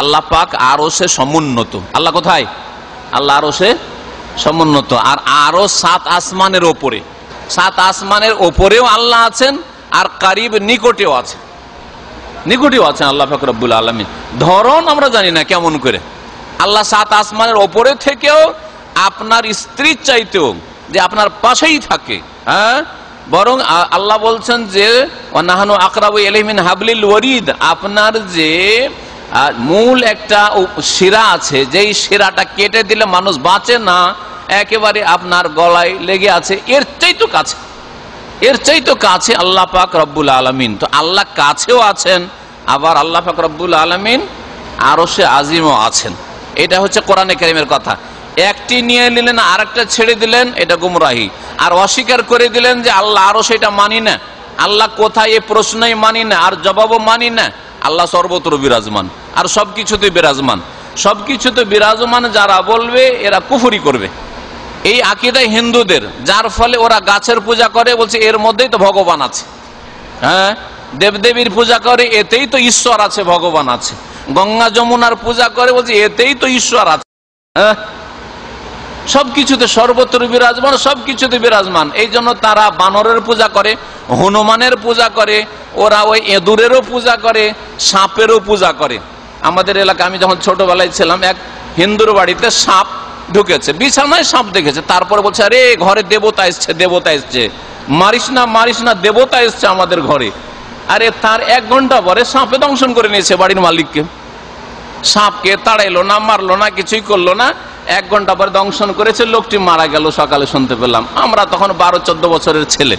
Speaker 1: আল্লাহ পাক আরশে সমুন্নত। আল্লাহ কোথায়? আল্লাহ আরশে সমুন্নত, আর আরো 7 আসমানের ওপরে। সাত আসমানের ওপরেও আল্লাহ আছেন, আর কারিব নিকটেও আছেন, নিকটেও আছেন আল্লাহ পাক রব্বুল আলামিন। ধরন আমরা জানি না কেমন করে। আল্লাহ সাত আসমানের ওপরে থেকেও আপনার স্ত্রীর চাইতেও যে আপনার পাশেই থাকে, হ্যাঁ, বরং আল্লাহ বলছেন যে ওয়ানাহনু আকরাবু ইলাইহি মিন হাবলিল ওয়ারিদ, আপনার যে মূল একটা শিরা আছে, যেই শিরাটা কেটে দিলে মানুষ বাঁচে না, একেবারে আপনার গলায় লেগে আছে, এর চাইতো কাছে, এর চাইতো কাছে আল্লাহ পাক রব্বুল আলামিন। তো আল্লাহ কাছেও আছেন, আবার আল্লাহ পাক রব্বুল আলামিন আরশে আজিমও আছেন। এটা হচ্ছে কোরআনে কারীমের কথা। একটি নিয়ে নিলেন আর একটা ছেড়ে দিলেন, এটা গুমরাহি। আর অস্বীকার করে দিলেন যে আল্লাহ আরশ, এটা মানি না, আল্লাহ কোথায় এ প্রশ্নই মানি না, আর জবাবও মানি না। আল্লাহ সর্বত্র বিরাজমান, আর সবকিছুতে বিরাজমান। সবকিছুতে বিরাজমান যারা বলবে এরা কুফরি করবে। এই আকীদা হিন্দুদের, যার ফলে ওরা গাছের পূজা করে, বলছে এর মধ্যেই তো ভগবান আছে। হ্যাঁ, দেবদেবীর পূজা করে, এতেই তো ঈশ্বর আছে, ভগবান আছে। গঙ্গা যমুনার পূজা করে, বলছে এতেই তো ঈশ্বর আছে। হ্যাঁ, সবকিছুতে সর্বত্র বিরাজমান, সবকিছুতে বিরাজমান। এই জন্য তারা বানরের পূজা করে, হনুমানের পূজা করে, ওরা ওই এঁদুরেরও পূজা করে, সাপেরও পূজা করে। আমাদের এলাকায় আমি যখন ছোটবেলায় ছিলাম, এক হিন্দুর বাড়িতে সাপ ঢুকেছে, বিছানায় সাপ দেখেছে। তারপরে বলছে, আরে ঘরে দেবতা এসছে, দেবতা এসছে, মারিস না মারিস না, দেবতা এসছে আমাদের ঘরে। আরে তার 1 ঘন্টা পরে সাপে দংশন করে নিয়েছে বাড়ির মালিককে। সাপকে তাড়াইলো না, মারলো না, কিছুই করলো না, 1 ঘন্টা পরে দংশন করেছে, লোকটি মারা গেল। সকালে শুনতে পেলাম, আমরা তখন 12-14 বছরের ছেলে।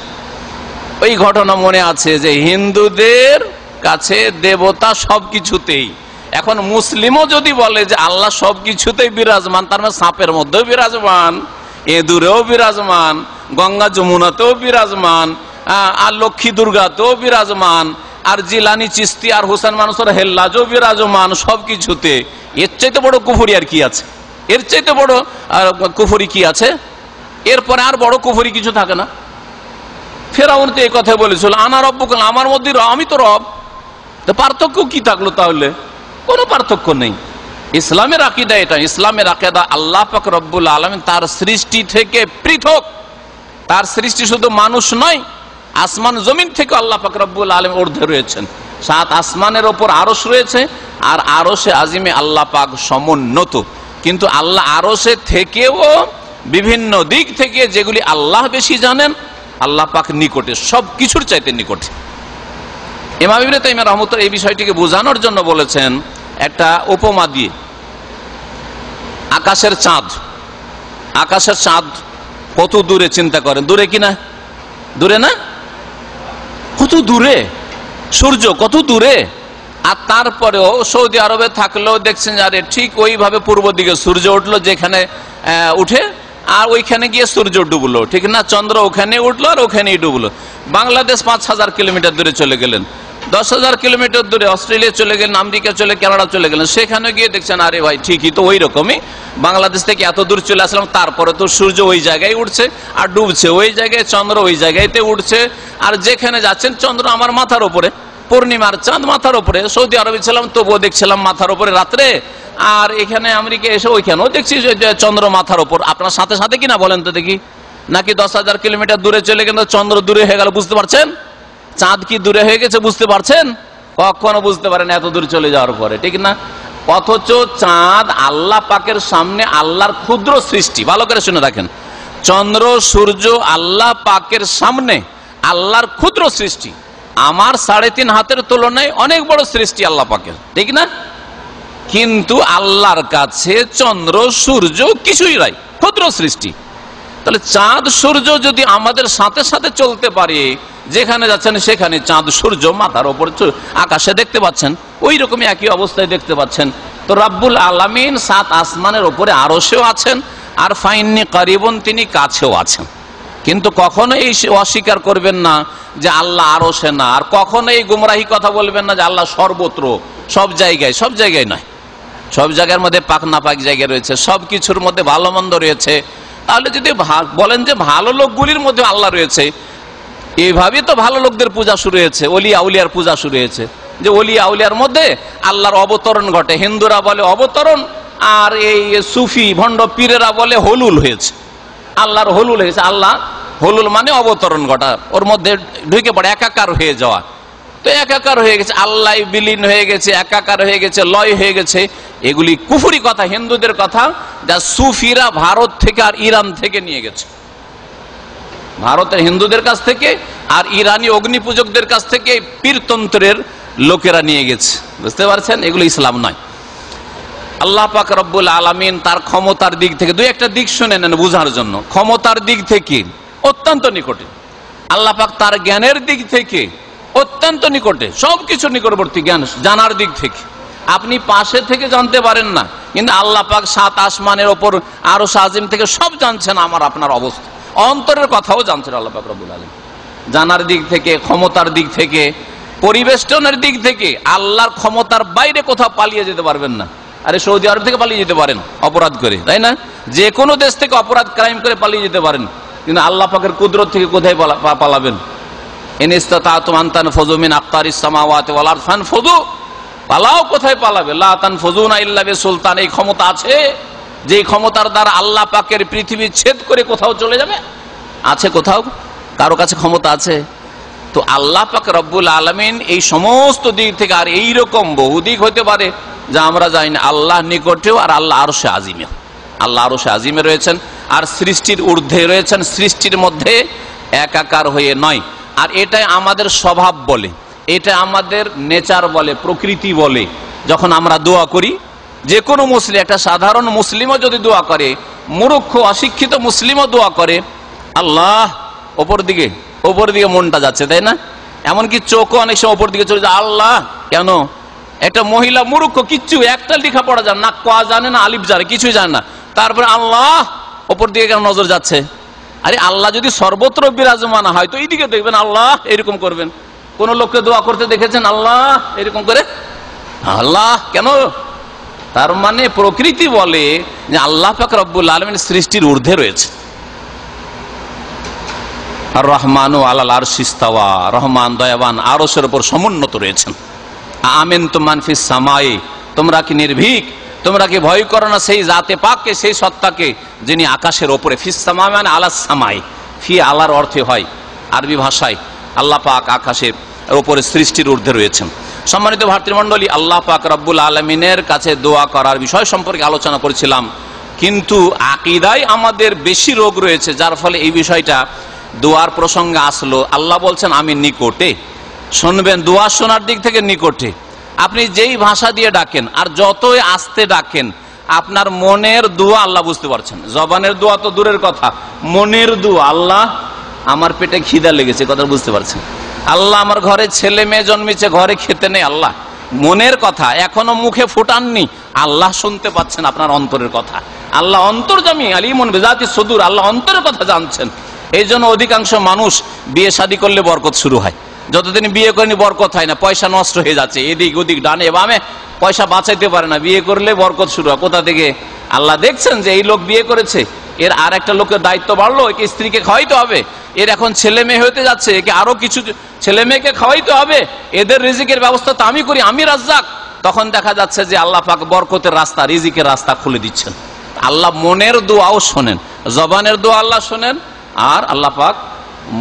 Speaker 1: ওই ঘটনা মনে আছে যে হিন্দুদের কাছে দেবতা সবকিছুতেই। এখন মুসলিমও যদি বলে যে আল্লাহ সবকিছুতেই বিরাজমান, তার মানে সাপের মধ্যেও বিরাজমান, এঁদুরেও বিরাজমান, গঙ্গা যমুনাতেও বিরাজমান, আর লক্ষ্মী দুর্গাতেও বিরাজমান, আর জিলানি চিস্তি আর হোসেন মানুষের হেল্লাজও বিরাজমান, সবকিছুতে। এর চাইতে বড় কুফরি আর কি আছে? এর চাইতে বড় কুফরি কি আছে? এরপরে আর বড় কুফরি কিছু থাকে না। ফেরাউন তো এই কথা বলেছিল, আনা রব্বুকুল, আমার মধ্যে আমি তো রব। তো পার্থক্য কি থাকলো তাহলে? কোনো পার্থক্য নেই। ইসলামের আকীদা এটা। ইসলামের আকীদা আল্লাহ পাক রব্বুল আলামিন তার সৃষ্টি থেকে পৃথক। তার সৃষ্টি শুধু মানুষ নয়, আসমান জমিন থেকে আল্লাহ পাক রব্বুল আলামিন ঊর্ধ্বে রয়েছেন। 7 আসমানের ওপর আরশ রয়েছে, আর আরশে আজিমে আল্লাহ পাক সমুন্নত। কিন্তু আল্লাহ আরশে থেকেও বিভিন্ন দিক থেকে যেগুলি আল্লাহ বেশি জানেন, আল্লাহ পাক নিকটে, সব কিছুর চাইতে নিকটে। ইমাম ইবনে তাইমিয়া রাহমাতুল্লাহ এই বিষয়টিকে বোঝানোর জন্য বলেছেন একটা উপমা দিয়ে। আকাশের চাঁদ, আকাশের চাঁদ কত দূরে চিন্তা করেন, দূরে কিনা? দূরে না? কত দূরে, সূর্য কত দূরে। আর তারপরেও সৌদি আরবে থাকলেও দেখছেন আরে ঠিক ওইভাবে পূর্ব দিকে সূর্য উঠলো, যেখানে উঠে আর ওইখানে গিয়ে সূর্য ডুবলো, ঠিক না? চন্দ্র ওখানে উঠলো আর ওখানেই ডুবলো। বাংলাদেশ 5000 কিলোমিটার দূরে চলে গেলেন, 10,000 কিলোমিটার দূরে অস্ট্রেলিয়া চলে গেলেন, আমেরিকা চলে, কানাডা চলে গেলেন, সেখানে গিয়ে দেখছেন আরে ভাই ঠিকই তো ওই রকমই। বাংলাদেশ থেকে এত দূর চলে আসলাম, তারপরে তো সূর্য ওই জায়গায় উঠছে আর ডুবছে ওই জায়গায়, চন্দ্র ওই জায়গায়তে উঠছে, আর যেখানে যাচ্ছেন চন্দ্র আমার মাথার উপরে, পূর্ণিমার চাঁদ মাথার উপরে। সৌদি আরবে ছিলাম তবুও দেখছিলাম মাথার উপরে রাত্রে, আর এখানে আমেরিকা এসে ওইখানেও দেখছি চন্দ্র মাথার উপর। আপনার সাথে সাথে কিনা বলেন তো দেখি? নাকি 10,000 কিলোমিটার দূরে চলে গেল, চন্দ্র দূরে হয়ে গেল, বুঝতে পারছেন? চাঁদ কি দূরে হয়ে গেছে বুঝতে পারছেন? কখনো বুঝতে পারেন এত দূর চলে যাওয়ার পরে, ঠিক না? অথচ চাঁদ আল্লাহ পাকের সামনে আল্লাহর ক্ষুদ্র সৃষ্টি। ভালো করে শুনে রাখেন, চন্দ্র সূর্য আল্লাহ পাকের সামনে আল্লাহর ক্ষুদ্র সৃষ্টি। আমার 3.5 হাতের তুলনায় অনেক বড় সৃষ্টি আল্লাহ পাকের, ঠিক না? কিন্তু আল্লাহর কাছে চন্দ্র সূর্য কিছুই নাই, ক্ষুদ্র সৃষ্টি। তাহলে চাঁদ সূর্য যদি আমাদের সাথে সাথে চলতে পারে, যেখানে যাচ্ছেন সেখানে চাঁদ সূর্য মাথার উপর আকাশে দেখতে পাচ্ছেন, ওই রকমই একই অবস্থায় দেখতে পাচ্ছেন। তো রব্বুল আলামিন 7 আসমানের উপরে আরশেও আছেন, আর ফাইন্নি কারিবুন, তিনি কাছেও আছেন। কিন্তু কখনো এই অস্বীকার করবেন না যে আল্লাহ আরশে না, আর কখনো এই গুমরাহি কথা বলবেন না যে আল্লাহ সর্বত্র, সব জায়গায়। সব জায়গায় নয়, সব জায়গার মধ্যে পাক না পাক জায়গা রয়েছে, সব কিছুর মধ্যে ভালো মন্দ রয়েছে। তাহলে যদি বলেন যে ভালো লোকগুলির মধ্যে আল্লাহ রয়েছে, এইভাবে তো ভালো লোকদের পূজা শুরু হয়েছে, ওলিয়া আউলিয়ার পূজা শুরু হয়েছে, যে ওলিয়া আউলিয়ার মধ্যে আল্লাহর অবতরণ ঘটে। হিন্দুরা বলে অবতরণ, আর এই সুফি ভণ্ড পীরেরা বলে হলুল হয়েছে, আল্লাহর হলুল হয়েছে। আল্লাহ হুলুল মানে অবতরণ ঘটা, ওর মধ্যে ঢুকে পড়ে, একাকার হয়ে যাওয়া। তো একাকার হয়ে গেছে, আল্লাহ বিলীন হয়ে গেছে, একাকার হয়ে গেছে, লয় হয়ে গেছে। এগুলি কুফরি কথা, হিন্দুদের কথা, যা সুফিরা ভারত থেকে আর ইরান থেকে নিয়ে গেছে। ভারতের হিন্দুদের কাছ থেকে আর ইরানি অগ্নি পূজকদের কাছ থেকে পীরতন্ত্রের লোকেরা নিয়ে গেছে। বুঝতে পারছেন, এগুলো ইসলাম নয়। আল্লাহ পাক রব্বুল আলামিন তার ক্ষমতার দিক থেকে, দুই একটা দিক শুনে নেন বুঝার জন্য। ক্ষমতার দিক থেকে অত্যন্ত নিকটে, আল্লাহ পাক তার জ্ঞানের দিক থেকে অত্যন্ত নিকটে, সবকিছু নিকটবর্তী। জ্ঞান জানার দিক থেকে আপনি পাশে থেকে জানতে পারেন না, কিন্তু আল্লাহ পাক সাত আসমানের ওপর আরশ আজিম থেকে সব জানছেন, আমার আপনার অবস্থা, অন্তরের কথাও জানছেন আল্লাহ পাক রব্বুল আলামিন। জানার দিক থেকে, ক্ষমতার দিক থেকে, পরিবেষ্টনের দিক থেকে আল্লাহর ক্ষমতার বাইরে কোথাও পালিয়ে যেতে পারবেন না। আরে সৌদি আরব থেকে পালিয়ে যেতে পারেন অপরাধ করে, তাই না? যে কোনো দেশ থেকে অপরাধ ক্রাইম করে পালিয়ে যেতে পারেন, কিন্তু আল্লাহ পাকের কুদরত থেকে কোথায় পালাবেন? পালাও, কোথায় পালাবে? লা তানফুযুনা ইল্লা বিসুলতান। এই ক্ষমতা আছে, যে ক্ষমতার দ্বারা আল্লাহ পাকের পৃথিবী ছেদ করে কোথাও চলে যাবে? আছে কোথাও? কারো কাছে ক্ষমতা আছে? তো আল্লাহ পাক রব্বুল আলামিন এই সমস্ত দিক থেকে, আর এইরকম বহু দিক হতে পারে যা আমরা জানি না, আল্লাহ নিকটেও আর আল্লাহ আরশে আজিমেও। আল্লাহ আরশে আজিমে রয়েছেন আর সৃষ্টির ঊর্ধ্বে রয়েছেন, সৃষ্টির মধ্যে একাকার হয়ে নয়। আর এটাই আমাদের স্বভাব বলে, এটা আমাদের নেচার বলে, প্রকৃতি বলে। যখন আমরা দোয়া করি, যে কোনো মুসলিম, একটা সাধারণ মুসলিমও যদি দোয়া করে, মূর্খ অশিক্ষিত মুসলিমও দোয়া করে, আল্লাহ ওপর দিকে মনটা যাচ্ছে, তাই না? এমনকি চোখও অনেক সময় ওপর দিকে চলে যায়, আল্লাহ কেন? একটা মহিলা মূর্খ, কিচ্ছু একটা লেখা পড়া যায় না, ক জানে না, আলিফ জানে, কিছুই জানে না, তারপরে আল্লাহ ওপর দিকে কেন নজর যাচ্ছে? আরে আল্লাহ যদি সর্বত্র বিরাজমান হয় তো এইদিকে দেখবেন, আল্লাহ এরকম করবেন। কোন লোককে দোয়া করতে দেখেছেন আল্লাহ এরকম করে? আল্লাহ কেন? তার মানে প্রকৃতি বলে যে আল্লাহ পাক রব্বুল আলামিন সৃষ্টির ঊর্ধ্বে রয়েছে। আর রহমানু আলাল আরশি ইস্তাওয়া, রহমান দয়াবান আরশের উপর সমুন্নত রয়েছেন। আমিনতুম মান ফিস সামাই, তোমরা কি নির্ভীক, তোমরা কি ভয় করো না সেই জাতে পাককে, সেই সত্তাকে যিনি আকাশের ওপরে। ফিস সামাই মানে আলাস সামাই, ফি আলার অর্থে হয় আরবি ভাষায় আল্লাহ পাক আকাশের ওপরে সৃষ্টির ঊর্ধ্বে রয়েছেন। সম্মানিত ভাতৃমণ্ডলী, আল্লাহ পাক রব্বুল আলামিনের কাছে দোয়া করার বিষয় সম্পর্কে আলোচনা করেছিলাম, কিন্তু আকীদায় আমাদের বেশি রোগ রয়েছে, যার ফলে এই বিষয়টা দোয়ার প্রসঙ্গে আসলো। আল্লাহ বলছেন আমি নিকটে, শুনবেন, দোয়া শোনার দিক থেকে নিকটে। আপনি যেই ভাষা দিয়ে ডাকেন আর যতই আস্তে ডাকেন, আপনার মনের দোয়া আল্লাহ বুঝতে পারছেন। জবানের দোয়া তো দূরের কথা, মনের দোয়া, আল্লাহ আমার পেটে খিদা লেগেছে, কথা বুঝতে পারছেন? আল্লাহ আমার ঘরে ছেলে মেয়ে জন্মেছে, ঘরে খেতে নেই, আল্লাহ মনের কথা এখনো মুখে ফুটাননি, আল্লাহ শুনতে পাচ্ছেন আপনার অন্তরের কথা। আল্লাহ অন্তর্যামী, আলিমুন বিযাতিস সুদূর, আল্লাহ অন্তরের কথা জানছেন। এই জন্য অধিকাংশ মানুষ বিয়ে শাদী করলে বরকত শুরু হয়, যতদিন বিয়ে করেনি বরকত হয় না, পয়সা নষ্ট হয়ে যাচ্ছে, এদিক ওদিক ডানে বামে পয়সা বাঁচাইতে পারে না, বিয়ে করলে বরকত শুরু হয়। কোথা থেকে? আল্লাহ দেখছেন যে এই লোক বিয়ে করেছে, এর আর একটা লোকের দায়িত্ব বাড়লো, একে স্ত্রীকে খাওয়াইতে হবে, এর এখন ছেলে মেয়ে হতে যাচ্ছে, একে আরো কিছু ছেলে মেয়েকে খাওয়াইতে হবে, এদের রিজিকের ব্যবস্থা তো আমি করি, আমি রাজ্জাক। তখন দেখা যাচ্ছে যে আল্লাহ পাক বরকতের রাস্তা, রিজিকের রাস্তা খুলে দিচ্ছেন। আল্লাহ মনের দোয়াও শোনেন, জবানের দোয়া আল্লাহ শোনেন, আর আল্লাহ পাক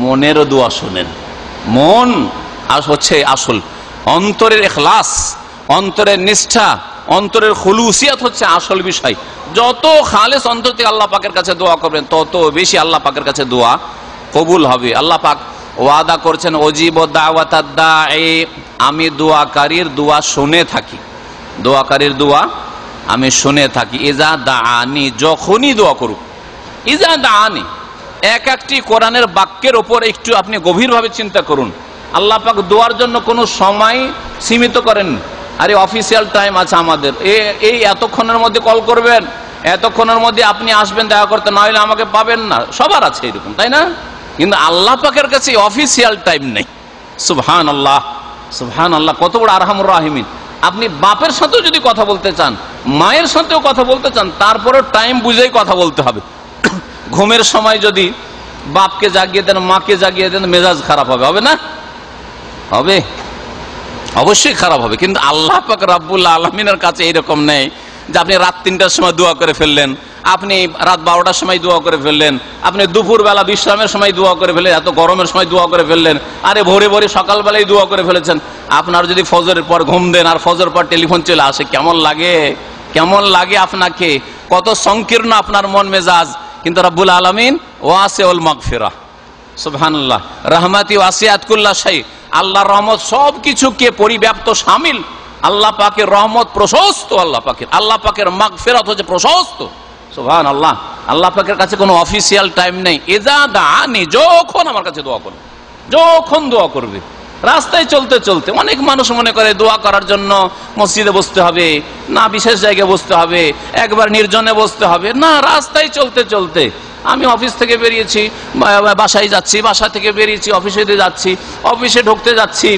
Speaker 1: মনের দোয়া শোনেন। মন হচ্ছে আসল, অন্তরের ইখলাস, অন্তরের নিষ্ঠা, অন্তরের খুলুসিয়াত হচ্ছে আসল বিষয়। যত খালেস অন্তর থেকে আল্লাহ পাকের কাছে দোয়া করবেন, তত বেশি আল্লাহ পাকের কাছে দোয়া কবুল হবে। আল্লাহ পাক ওয়াদা করছেন, অজিব দাওয়াতাদ দাঈ, আমি দোয়াকারীর দোয়া শুনে থাকি, দোয়াকারীর দোয়া আমি শুনে থাকি। ইজা দাআনি, যখনই দোয়া করুক, ইজা দাআনি, এক একটি কোরআনের বাক্যের ওপর একটু আপনি গভীরভাবে চিন্তা করুন। আল্লাহ পাক দোয়ার জন্য কোনো সময় সীমিত করেন। আরে অফিসিয়াল টাইম আছে আমাদের, এই এতক্ষণের মধ্যে কল করবেন, এতক্ষণের মধ্যে আপনি আসবেন দেখা করতে, নইলে আমাকে পাবেন না, সবার আছে এরকম, তাই না? কিন্তু আল্লাহ পাকের কাছে অফিসিয়াল টাইম নেই। সুবহানাল্লাহ, সুবহানাল্লাহ, কত বড় আরহামুর রাহিমিন। আপনি বাপের সাথেও যদি কথা বলতে চান, মায়ের সাথেও কথা বলতে চান, তারপরে টাইম বুঝেই কথা বলতে হবে। ঘুমের সময় যদি বাপকে জাগিয়ে দেন, মাকে জাগিয়ে দেন, মেজাজ খারাপ হবে, হবে না? হবে, অবশ্যই খারাপ হবে। কিন্তু আল্লাহ পাক রব্বুল আলামিনের কাছে এরকম নেই যে আপনি রাত 3টার সময় দোয়া করে ফেললেন, আপনি রাত 12টার সময় দোয়া করে ফেললেন, আপনি দুপুরবেলা বিশ্রামের সময় দোয়া করে ফেললেন, এত গরমের সময় দোয়া করে ফেললেন, আরে ভোরে ভোরে সকালবেলায় দোয়া করে ফেলেছেন। আপনার যদি ফজরের পর ঘুম দেন আর ফজর পর টেলিফোন চলে আসে, কেমন লাগে? কেমন লাগে আপনাকে? কত সংকীর্ণ আপনার মন মেজাজ। কিন্তু রব্বুল আলামিন ওয়াসিউল মাগফিরাহ, সুবহানাল্লাহ, রাহমাতি ওয়াসিআত কুল্লা শাই, আল্লাহর রহমত সবকিছুকে পরিব্যাপ্ত, শামিল। আল্লাহ পাকের রহমত প্রশস্ত, আল্লাহ পাকের মাগফিরাত হচ্ছে প্রশস্ত, সুবহানাল্লাহ। আল্লাহ পাকের কাছে কোনো অফিসিয়াল টাইম নেই। ইজা দাআনি, যখন আমার কাছে দোয়া করবে, যখন দোয়া করবে। রাস্তায় চলতে চলতে অনেক মানুষ মনে করে দোয়া করার জন্য মসজিদে বসতে হবে না, বিশেষ জায়গায় বসতে হবে, একবার নির্জনে বসতে হবে না। রাস্তায় চলতে চলতে, আমি অফিস থেকে বেরিয়েছি, বাসায় যাচ্ছি, বাসা থেকে বেরিয়েছি, অফিসে যাচ্ছি, অফিসে ঢুকতে যাচ্ছি,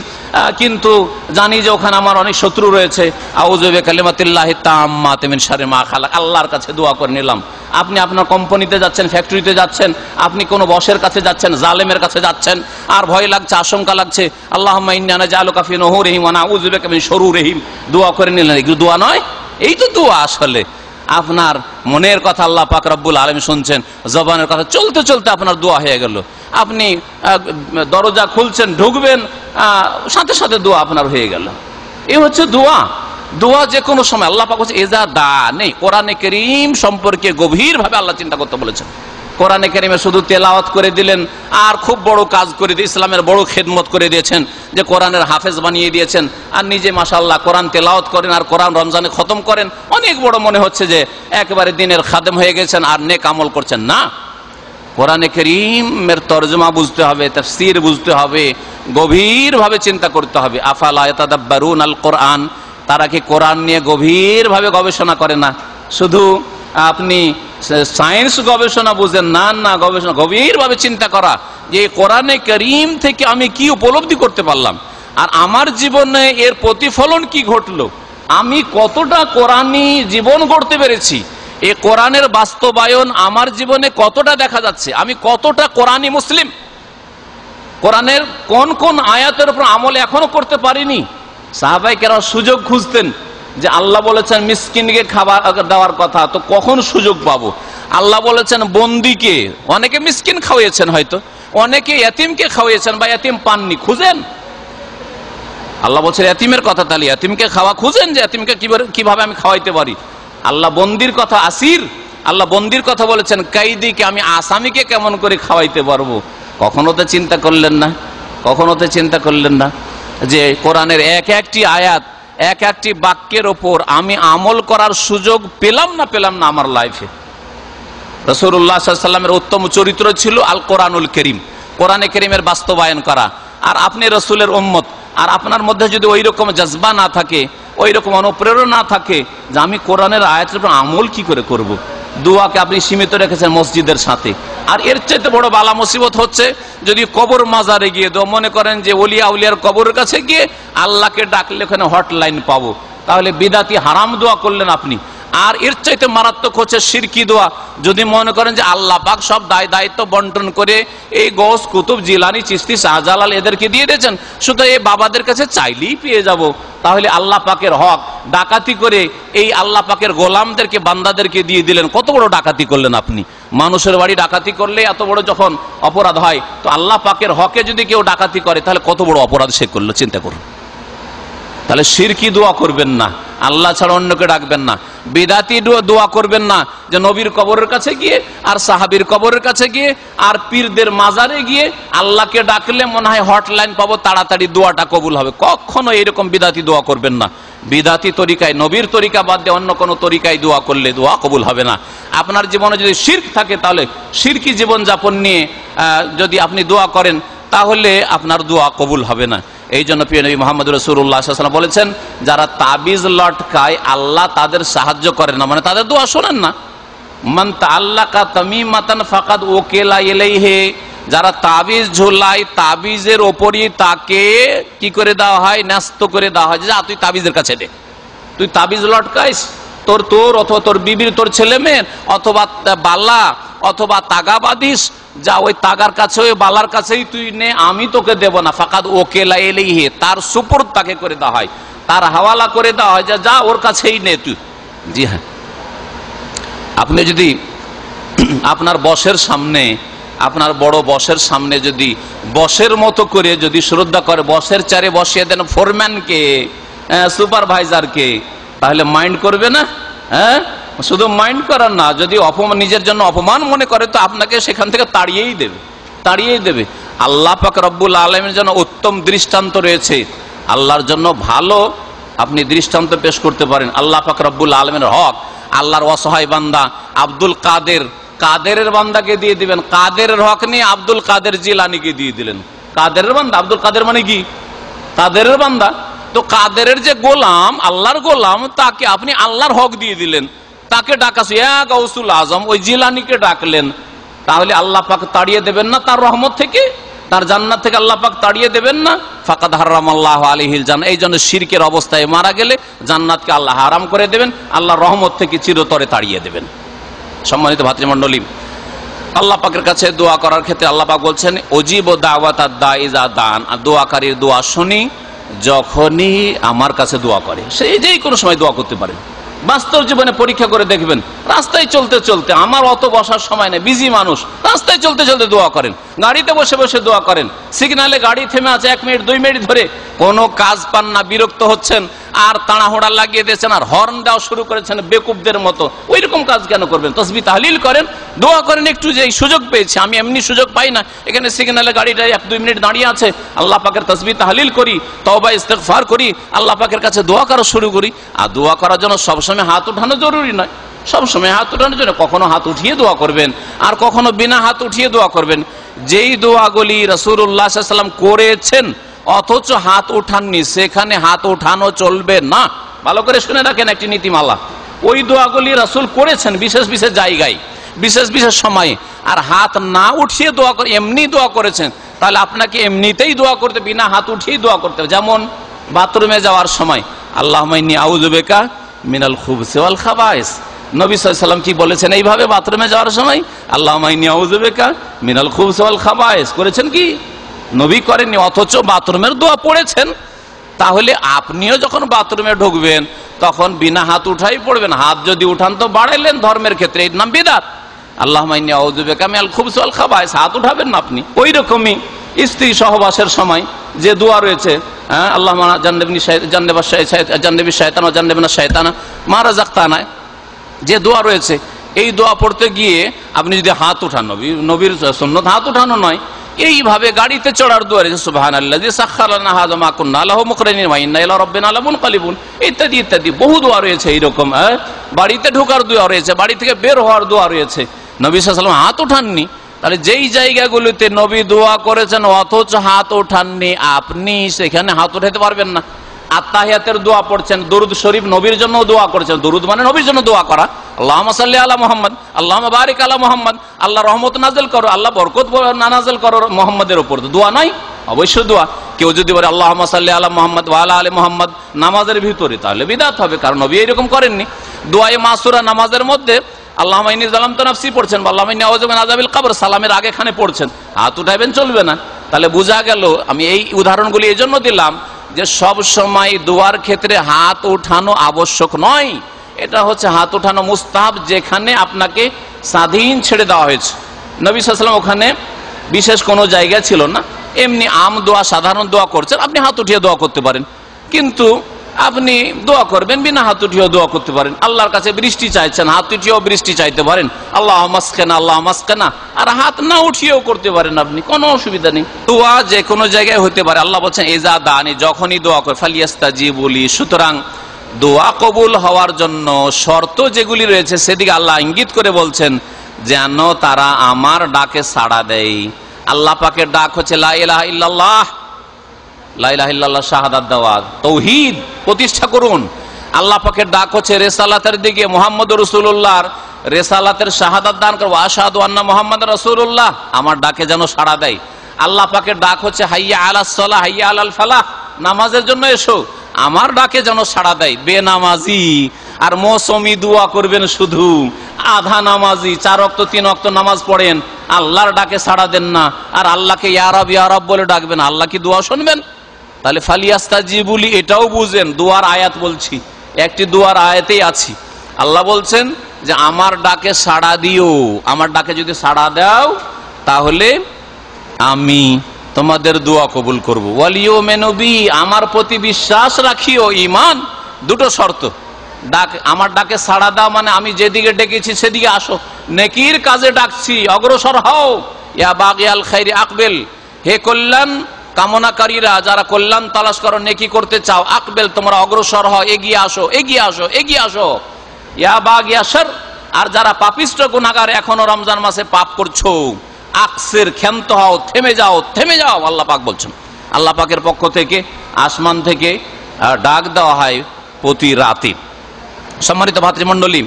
Speaker 1: কিন্তু জানি যে ওখানে আমার অনেক শত্রু রয়েছে। আউযু বিকালিমাতিল্লাহি তাম্মাতি মিন শাররি মা খালাক, আল্লাহর কাছে দোয়া করে নিলাম। আপনি আপনার কোম্পানিতে যাচ্ছেন, ফ্যাক্টরিতে যাচ্ছেন, আপনি কোনো বসের কাছে যাচ্ছেন, জালেমের কাছে যাচ্ছেন, আর ভয় লাগছে, আশঙ্কা লাগছে, আল্লাহুম্মা ইন্নী নাজআলুকা ফি নুহুরিহিম ওয়া নাউযু বিকা মিন শুরুরিহিম, দোয়া করে নিলেন। এগুলো দোয়া নয়, এই তো দোয়া। আসলে আপনার মনের কথা আল্লাহ পাক রব্বুল আলামিন শুনছেন, জবানের কথা চলতে চলতে আপনার দোয়া হয়ে গেল। আপনি দরজা খুলছেন, ঢুকবেন, সাথে সাথে দোয়া আপনার হয়ে গেল। এই হচ্ছে দোয়া। দোয়া যে কোনো সময় আল্লাহ পাক বলছে এজা দা নেই। কোরআনে কারীম সম্পর্কে গভীরভাবে আল্লাহ চিন্তা করতে বলেছেন। কোরআনে কারীমে শুধু তেলাওয়াত করে দিলেন আর খুব বড় কাজ করে দিয়ে ইসলামের বড় খেদমত করে দিয়েছেন, যে কোরআনের হাফেজ বানিয়ে দিয়েছেন, আর নিজে মাশাআল্লাহ কোরআন তেলাওয়াত করেন আর কোরআন রমজানে খতম করেন, অনেক বড় মনে হচ্ছে যে একেবারে দিনের খাদেম হয়ে গেছেন আর নেক আমল করছেন। না, কোরআনে কারীমের তরজমা বুঝতে হবে, তাফসীর বুঝতে হবে, গভীরভাবে চিন্তা করতে হবে। আফালা ইয়াতাদাব্বারুন আল কোরআন, তারা কি কোরআন নিয়ে গভীরভাবে গবেষণা করে না? শুধু আপনি সায়েন্স গবেষণা বুঝেন না, না, গবেষণা গভীরভাবে চিন্তা করা যে কোরআনে কারীম থেকে আমি কি উপলব্ধি করতে পারলাম, আর আমার জীবনে এর প্রতিফলন কি ঘটলো, আমি কতটা কোরআনী জীবন গড়তে পেরেছি, এই কোরআনের বাস্তবায়ন আমার জীবনে কতটা দেখা যাচ্ছে, আমি কতটা কোরআনী মুসলিম, কোরআনের কোন কোন আয়াতের উপর আমল এখনো করতে পারিনি। সাহাবায়ে কেরাম সুযোগ খুঁজতেন যে আল্লাহ বলেছেন মিসকিনকে খাবার দেওয়ার কথা, তো কখন সুযোগ পাবো? আল্লাহ বলেছেন বন্দীকে, অনেকে মিসকিন খাওয়িয়েছেন, হয়তো অনেকে এতিমকে খাওয়িয়েছেন বা এতিম পাননি, খুঁজেন। আল্লাহ বলছেন এতিমের কথা, তাহলে এতিমকে খাওয়া খুঁজেন, যে এতিমকে কিভাবে আমি খাওয়াইতে পারি। আল্লাহ বন্দির কথা, আসির, আল্লাহ বন্দির কথা বলেছেন, কাইদিকে, আমি আসামিকে কেমন করে খাওয়াইতে পারবো। কখনো তো চিন্তা করলেন না, কখনো তো চিন্তা করলেন না যে কোরআনের এক একটি আয়াত, এক একটি বাক্যের ওপর আমি আমল করার সুযোগ পেলাম না আমার লাইফে। রাসূলুল্লাহ সাল্লাল্লাহু আলাইহি ওয়াসাল্লামের উত্তম চরিত্র ছিল আল কোরআনুল কারীম, কোরআনে কারীমের বাস্তবায়ন করা। আর আপনি রাসূলের উম্মত, আর আপনার মধ্যে যদি ওই রকম জজবা না থাকে, ওই রকম অনুপ্রেরণা না থাকে যে আমি কোরআনের আয়াতের উপর আমল কি করে করব, দোয়াকে আপনি সীমিত রেখেছেন মসজিদের সাথে। আর এর চাইতে বড় বালা মুসিবত হচ্ছে যদি কবর মাজারে গিয়ে দোয়া, মনে করেন যে ওলিয়া আউলিয়ার কবরের কাছে গিয়ে আল্লাহকে ডাকলে ওখানে হটলাইন পাবো, তাহলে বিদাতি হারাম দোয়া করলেন আপনি। আর এর চাইতে মারাত্মক হচ্ছে শিরকি দোয়া, যদি মনে করেন যে আল্লাহ পাক সব দায়িত্ব বন্টন করে এই গৌস, কুতুব, জিলানি, চিশতি, শাহজালাল এদেরকে দিয়ে দিয়েছেন, শুধু এই বাবাদের কাছে চাইলেই পেয়ে যাব, তাহলে আল্লাহ পাকের হক ডাকাতি করে এই আল্লাহ পাকের গোলামদেরকে, বান্দাদেরকে দিয়ে দিলেন। কত বড় ডাকাতি করলেন আপনি। মানুষের বাড়ি ডাকাতি করলে এত বড় যখন অপরাধ হয়, তো আল্লাহ পাকের হকে যদি কেউ ডাকাতি করে তাহলে কত বড় অপরাধ সে করলো, চিন্তা করুন। তাহলে শিরকি দোয়া করবেন না, আল্লাহ ছাড়া অন্যকে ডাকবেন না। বিদাতি দোয়া করবেন না, যে নবীর কবরের কাছে গিয়ে আর সাহাবীর কবরের কাছে গিয়ে আর পীরদের মাজারে গিয়ে আল্লাহকে ডাকলে মনে হয় হটলাইন পাবো, তাড়াতাড়ি দোয়াটা কবুল হবে। কখনো এরকম বিদাতি দোয়া করবেন না। বিদাতি তরিকায়, নবীর তরিকা বাদ দিয়ে অন্য কোনো তরিকায় দোয়া করলে দোয়া কবুল হবে না। আপনার জীবনে যদি শিরক থাকে, তাহলে শিরকি জীবনযাপন নিয়ে যদি আপনি দোয়া করেন, তাহলে আপনার দোয়া কবুল হবে না। এই জন্য প্রিয় নবী মুহাম্মদ রাসূলুল্লাহ সাল্লাল্লাহু আলাইহি ওয়াসাল্লাম বলেছেন, যারা তাবিজ লটকায় আল্লাহ তাদের সাহায্য করেন না, মানে তাদের দোয়া শোনেন না। মান তাআল্লাকা তামিমাতান ফাকাদ ওয়াকিলা ইলাইহি, যারা তাবিজ ঝোলায় তাবিজের ওপরই তাকে কি করে দেওয়া হয়, ন্যস্ত করে দেওয়া হয়, যা তুই তাবিজের কাছে দে, তুই তাবিজ লটকাইস, তোর অথবা তোর বিবির, তোর ছেলে মেয়ের, অথবা বালা অথবা তাগা বাঁধিস, যা ওই তাগার কাছে, ওই বালার কাছেই তুই নে, আমি তোকে দেব না। ফাকাদ ওয়াকিলা ইলাইহি, তার সুপুর্দ তাকে করে দেওয়া হয়, তার হাওয়ালা করে দেওয়া হয়, যা ওর কাছেই নে তুই। জি হ্যাঁ, আপনি যদি আপনার বসের সামনে, আপনার বড় বসের সামনে যদি বসের মতো করে যদি শ্রদ্ধা করে, বসের চারে বসিয়ে দেন ফোরম্যানকে, সুপারভাইজারকে, তাহলে মাইন্ড করবে না? হ্যাঁ, শুধু মাইন্ড করার না, যদি অপমান, নিজের জন্য অপমান মনে করে তো আপনাকে সেখান থেকে তাড়িয়েই দেবে, তাড়িয়েই দেবে। আল্লাহ পাক রব্বুল আলামিনের জন্য উত্তম দৃষ্টান্ত রয়েছে, আল্লাহর জন্য ভালো আপনি দৃষ্টান্ত পেশ করতে পারেন। আল্লাহ পাক রব্বুল আলামিনের হক, আল্লাহর অসহায় বান্দা আব্দুল কাদের, কাদেরের বান্দাকে দিয়ে দিবেন, কাদেরের হক নিয়ে আব্দুল কাদের জিলানীকে দিয়ে দিলেন। কাদেরের বান্দা, আব্দুল কাদের মানে কি? কাদেরের বান্দা। তো কাদেরের যে গোলাম, আল্লাহর গোলাম, তাকে আপনি আল্লাহর হক দিয়ে দিলেন, তাকে ডাকাস গাউসুল আজম, ওই জিলানীকে ডাকলেন, তাহলে আল্লাহ পাক তাড়িয়ে দেবেন না তার রহমত থেকে, তার জান্নাত থেকে আল্লাহ পাক তাড়িয়ে দেবেন না? ফাকাদ হারামাল্লাহু আলাইহিল জান্নাহ, এই জন্য শিরকের অবস্থায় মারা গেলে জান্নাতকে আল্লাহ হারাম করে দেবেন, আল্লাহর রহমত থেকে চিরতরে তাড়িয়ে দেবেন। সম্মানিত ভাতৃমণ্ডলী, আল্লাহ পাকের কাছে দোয়া করার ক্ষেত্রে আল্লাহ পাক বলছেন ওজিব দাওয়াতাদ দাঈ ইযা দান, দোয়াকারীর দোয়া শুনি যখনই আমার কাছে দোয়া করে। সে যেই কোনো সময় দোয়া করতে পারে। বাস্তব জীবনে পরীক্ষা করে দেখবেন, রাস্তায় চলতে চলতে, আমার অত বসার সময় নেই, বিজি মানুষ, রাস্তায় চলতে চলতে দোয়া করেন, গাড়িতে বসে বসে দোয়া করেন, সিগনালে গাড়ি থেমে আছে 1 মিনিট 2 মিনিট ধরে, কোনো কাজ পান না, বিরক্ত হচ্ছেন, আর তাড়াহুড়া লাগিয়ে দিয়েছেন, আর হর্ন দেওয়া শুরু করেছেন বেকুবদের মতো। ওই রকম কাজ কেন করবেন? তাসবিহ তাহলিল করেন, দোয়া করেন। একটু যে সুযোগ পেয়েছি, আমি এমনি সুযোগ পাই না, এখানে সিগনালে গাড়িটা 1-2 মিনিট দাঁড়িয়ে আছে, আল্লাহ পাকের তাসবিহ তাহলিল করি, তওবা ইস্তেগফার করি, আল্লাহ পাকের কাছে দোয়া করা শুরু করি। আর দোয়া করার জন্য সবসময় হাত উঠানো জরুরি নয়, সবসময় হাত উঠানোর জন্য কখনো হাত উঠিয়ে দোয়া করবেন, আর কখনো বিনা হাত উঠিয়ে দোয়া করবেন। যেই দোয়াগুলি রাসূলুল্লাহ সাল্লাল্লাহু আলাইহি ওয়াসাল্লাম করেছেন অথচ হাত উঠাননি, সেখানে হাত উঠানো চলবে না। ভালো করে শুনে রাখেন একটি নীতিমালা। ওই দোয়াগুলি রাসূল করেছেন বিশেষ বিশেষ জায়গায়, বিশেষ বিশেষ সময়ে, আর হাত না উঠিয়ে দোয়া করে, এমনি দোয়া করেছেন, তাহলে আপনাকে এমনিতেই দোয়া করতে, বিনা হাত উঠিয়ে দোয়া করতে হবে। যেমন বাথরুমে যাওয়ার সময় আল্লাহুম্মা ইন্নী আউযু বিকা মিনাল খুবুসি ওয়াল খাবায়েস, নবী সাল্লাল্লাহু আলাইহি ওয়াসাল্লাম কি বলেছেন এইভাবে বাথরুমে যাওয়ার সময়? আল্লাহুম্মা ইন্নী আউযু বিকা মিনাল খুবুসি ওয়াল খাবায়েস করেছেন কি? নবী করেননি, অথচ বাথরুমের দোয়া পড়েছেন। তাহলে আপনিও যখন বাথরুমে ঢুকবেন তখন বিনা হাত উঠাই পড়বেন। হাত যদি উঠান তো বাড়াইলেন ধর্মের ক্ষেত্রে, এর নাম বিদআত। আল্লাহুম্মা ইন্নী আউযু বিকা মিনাল খুবুসি ওয়াল খাবায়েস, হাত উঠাবেন না আপনি। ওই রকমই স্ত্রী সহবাসের সময় যে দোয়া রয়েছে, আল্লাহুম্মা জান্নিবনি শাইতান ওয়া জান্নিবনা শাইতানা মা রাযাকতানা, যে দোয়া রয়েছে, এই দোয়া পড়তে গিয়ে আপনি যদি হাত উঠান, নবীর সুন্নাত হাত উঠানো নয়, এইভাবে গাড়িতে চড়ার দোয়া রয়েছে সুবহানাল্লাযী সাখখারা লানা হাযা মা কুন্না লাহু মুকরিনিন ওয়া ইন্না ইলা রাব্বিনা লামুনকালিবুন, ইত্যাদি ইত্যাদি বহু দোয়া রয়েছে এইরকম। বাড়িতে ঢোকার দোয়া রয়েছে, বাড়ি থেকে বের হওয়ার দোয়া রয়েছে। নবী সাল্লাল্লাহু আলাইহি ওয়াসাল্লাম হাত উঠাননি, তাহলে যেই জায়গাগুলিতে নবী দোয়া করেছেন অথচ হাত ওঠাননি, আপনি সেখানে হাত উঠাতে পারবেন না। আত্তাহিয়াতের দোয়া পড়ছেন, দরুদ শরীফ নবীর জন্য দোয়া করেছেন, দরুদ মানে নবীর জন্য দোয়া করা, আল্লাহুম্মা সাল্লি আলা মুহাম্মদ, আল্লাহুম্মা বারিক আলা মুহাম্মদ, আল্লাহ রহমত নাযিল করো, আল্লাহ বরকত নাযিল করো মুহাম্মদের উপর, দোয়া নয়? অবশ্যই দোয়া। কেউ যদি বলে আল্লাহুম্মা সাল্লি আলা মুহাম্মদ ওয়া আলা আলি মুহাম্মদ নামাজের ভিতরে, তাহলে বিদআত হবে, কারণ নবী এরকম করেননি। দোয়ায়ে মাসুরা নামাজের মধ্যে আল্লাহুম্মা ইন্নী যালামতু নাফসি পড়ছেন, আল্লাহুম্মা ইন্নী আউযু মিন আযাবিল কবর, সালামের আগে খানে পড়ছেন, হাত উঠাইবেন চলবে না। তাহলে বোঝা গেল, আমি এই উদাহরণগুলি এই জন্য দিলাম যে সব সময় দোয়ার ক্ষেত্রে হাত উঠানো আবশ্যক নয়। এটা হচ্ছে হাত উঠানো মুস্তাহাব, যেখানে আপনাকে স্বাধীন ছেড়ে দেওয়া হয়েছে। নবী সাল্লাল্লাহু আলাইহি ওয়াসাল্লাম ওখানে বিশেষ কোনো জায়গা ছিল না, এমনি আম দোয়া, সাধারণ দোয়া করছেন, আপনি হাত উঠিয়ে দোয়া করতে পারেন, কিন্তু আপনি দোয়া করবেন বিনা হাত উঠিয়েও দোয়া করতে পারেন। আল্লাহর কাছে বৃষ্টি চাইছেন, হাত উঠিয়েও বৃষ্টি চাইতে পারেন, আল্লাহ মাসকানা আল্লাহ মাসকানা, আর হাত না উঠিয়েও করতে পারেন আপনি, কোনো অসুবিধা নেই। দোয়া যে কোনো জায়গায় হতে পারে। আল্লাহ বলছেন ইজা দানি, যখনই দোয়া করে, ফালিয়াস্তাজিবুলি, সুতরাং দোয়া কবুল হওয়ার জন্য শর্ত যেগুলি রয়েছে সেদিকে আল্লাহ ইঙ্গিত করে বলছেন যেন তারা আমার ডাকে সাড়া দেয়। আল্লাহ পাকের ডাক হচ্ছে লা ইলাহা ইল্লাল্লাহ, লা ইলাহা ইল্লাল্লাহ শাহাদাত দেওয়া, তাওহীদ প্রতিষ্ঠা করুন। আল্লাহ পাকের ডাক হচ্ছে রিসালাতের দিকে, মুহাম্মদুর রাসূলুল্লাহর রিসালাতের শাহাদাত দান করো, আশহাদু আন্না মুহাম্মাদুর রাসূলুল্লাহ, আমার ডাকে যেন সাড়া দেয়। আল্লাহ পাকের ডাক হচ্ছে হাইয়া আলাস সালাহ হাইয়া আলাল ফালাহ, নামাজের জন্য এসো, আমার ডাকে যেন সাড়া দেয়। বেনামাজি আর মৌসুমি দোয়া করবেন, শুধু আধা নামাজি, 4 ওয়াক্ত 3 ওয়াক্ত নামাজ পড়েন, আল্লাহর ডাকে সাড়া দেন না, আর আল্লাহকে ইয়া রাব বলে ডাকবেন, আল্লাহ কি দোয়া শুনবেন? তাহলে ফালিয়াস্তাজিবুলি এটাও বুঝেন, দোয়ার আয়াত বলছি, একটি দোয়ার আয়াতেই আছি। আল্লাহ বলছেন যে আমার ডাকে সাড়া দিও, আমার ডাকে যদি সাড়া দাও তাহলে আমি তোমাদের দোয়া কবুল করব। ওয়ালিউমিনু বি, আমার প্রতি বিশ্বাস রাখিও, ঈমান। দুটো শর্ত, আমার ডাকে সাড়া দাও মানে আমি যেদিকে ডেকেছি সেদিকে আসো, নেকির কাজে ডাকছি অগ্রসর হও। ইয়া বাগিয়াল খাইরি আকবেল, হে কল্যাণ কামনাকারীরা, যারা কল্যাণ তালাশ করো, নেকি করতে চাও, আকবেল তোমরা অগ্রসর হও, এগিয়ে আসো, এগিয়ে আসো, এগিয়ে আসো। ইয়া বাগিয়া শার, আর যারা পাপিষ্ট গুনাহগার, এখনো রমজান মাসে পাপ করছো, আকসির, ক্ষান্ত হও, থেমে যাও, থেমে যাও। আল্লাহ পাক বলছেন। আল্লাহ পাকের পক্ষ থেকে আসমান থেকে ডাক দেওয়া হয় প্রতি রাতে। সম্মানিত ভাতৃমণ্ডলী,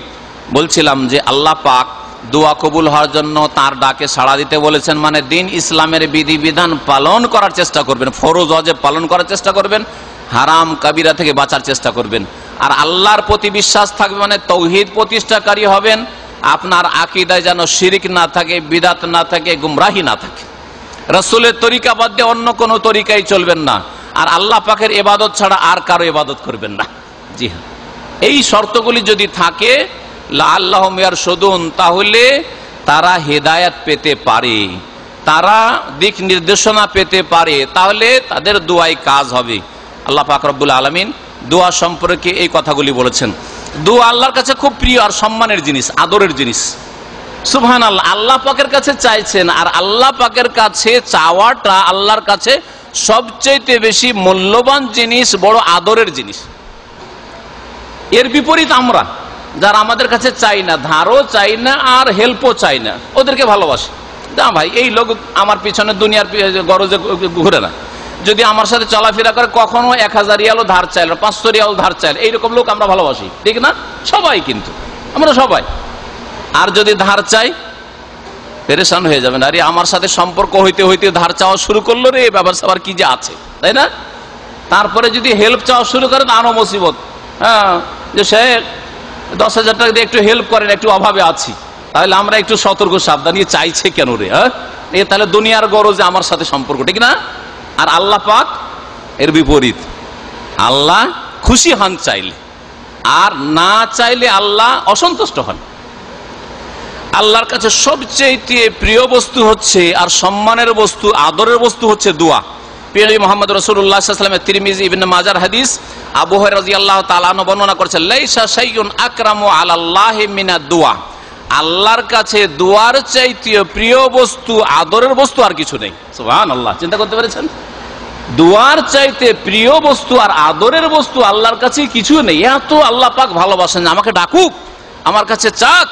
Speaker 1: বলছিলাম যে আল্লাহ পাক দোয়া কবুল হওয়ার জন্য তার ডাকে সাড়া দিতে বলেছেন, মানে দিন ইসলামের বিধিবিধান পালন করার চেষ্টা করবেন, ফরজ ওয়াজিব পালন করার চেষ্টা করবেন, হারাম কাবিরা থেকে বাঁচার চেষ্টা করবেন। আর আল্লাহর প্রতি বিশ্বাস থাকবে, মানে তৌহিদ প্রতিষ্ঠাকারী হবেন। আপনার আকীদায় যেন শিরিক না থাকে, বিদাত না থাকে, গুমরাহি না থাকে। রাসূলের তরিকা বাদ দিয়ে অন্য কোনো তরিকায় চলবেন না, আর আল্লাহ পাকের ইবাদত ছাড়া আর কারো ইবাদত করবেন না। জি হ্যাঁ, এই শর্তগুলি যদি থাকে লাআল্লাহুম ইয়ারশুদুন, তাহলে তারা হেদায়েত পেতে পারে, তারা দিক নির্দেশনা পেতে পারে, তাহলে তাদের দোয়ায় কাজ হবে। আল্লাহ পাক রব্বুল আলামিন দোয়া সম্পর্কে এই কথাগুলি বলেছেন। দোয়া আল্লাহর কাছে খুব প্রিয় আর সম্মানের জিনিস, আদরের জিনিস। সুবহানাল্লাহ, আল্লাহ পাকের কাছে চাইছেন, আর আল্লাহ পাকের কাছে চাওয়াটা আল্লাহর কাছে সবচেয়ে বেশি মূল্যবান জিনিস, বড় আদরের জিনিস। এর বিপরীত আমরা যারা আমাদের কাছে চাই না, ধারও চাই না আর হেল্পও চাই না, ওদেরকে ভালোবাসি। না ভাই, এই লোক আমার পিছনে দুনিয়ার গরজে ঘুরে না, যদি আমার সাথে চলাফেরা করে কখনো 1000 রিয়ালও ধার চাইল, 500 রিয়াল ধার চাইল, এইরকম লোক আমরা ভালোবাসি, ঠিক না? সবাই, কিন্তু আমরা সবাই। আর যদি ধার চাই, পেরেশান হয়ে যাবেন, আরে আমার সাথে সম্পর্ক হইতে হইতে ধার চাওয়া শুরু করলো রে, ব্যাপার স্যাপার কি যে আছে, তাই না? তারপরে যদি হেল্প চাওয়া শুরু করে, আরো মুসিবত। হ্যাঁ, যে সে 10,000 টাকা দিয়ে একটু হেল্প করেন, একটু অভাবে আছি, তাহলে আমরা একটু সতর্ক সাবধান, চাইছে কেন রে? হ্যাঁ, তাহলে দুনিয়ার গরজে আমার সাথে সম্পর্ক, ঠিক না? আর আল্লাহ পাক এর বিপরীত, আল্লাহ খুশি হন চাইলে, আর না চাইলে আল্লাহ অসন্তুষ্ট হন। আল্লাহর কাছে সবচেয়ে প্রিয় বস্তু হচ্ছে, আর সম্মানের বস্তু, আদরের বস্তু হচ্ছে দোয়া। প্রিয় নবী মুহাম্মদ রাসূলুল্লাহ সাল্লাল্লাহু আলাইহি ওয়াসাল্লাম, তিরমিজি, ইবনে মাজার হাদিস, আবু হুরায়রা রাদিয়াল্লাহু তাআলা আনহু বর্ণনা করেছেন, লাইসা শাইউন আকরামু আলাল্লাহি মিনাদ দুআ, আল্লাহর কাছে দোয়ার চাইতে প্রিয় বস্তু, আদরের বস্তু আর কিছু নেই। সুবহানাল্লাহ, চিন্তা করতে পেরেছেন? দোয়ার চাইতে প্রিয় বস্তু আর আদরের বস্তু আল্লাহর কাছে কিছু নেই। এত আল্লাহ পাক ভালোবাসেন, আমাকে ডাকুক, আমার কাছে চাক।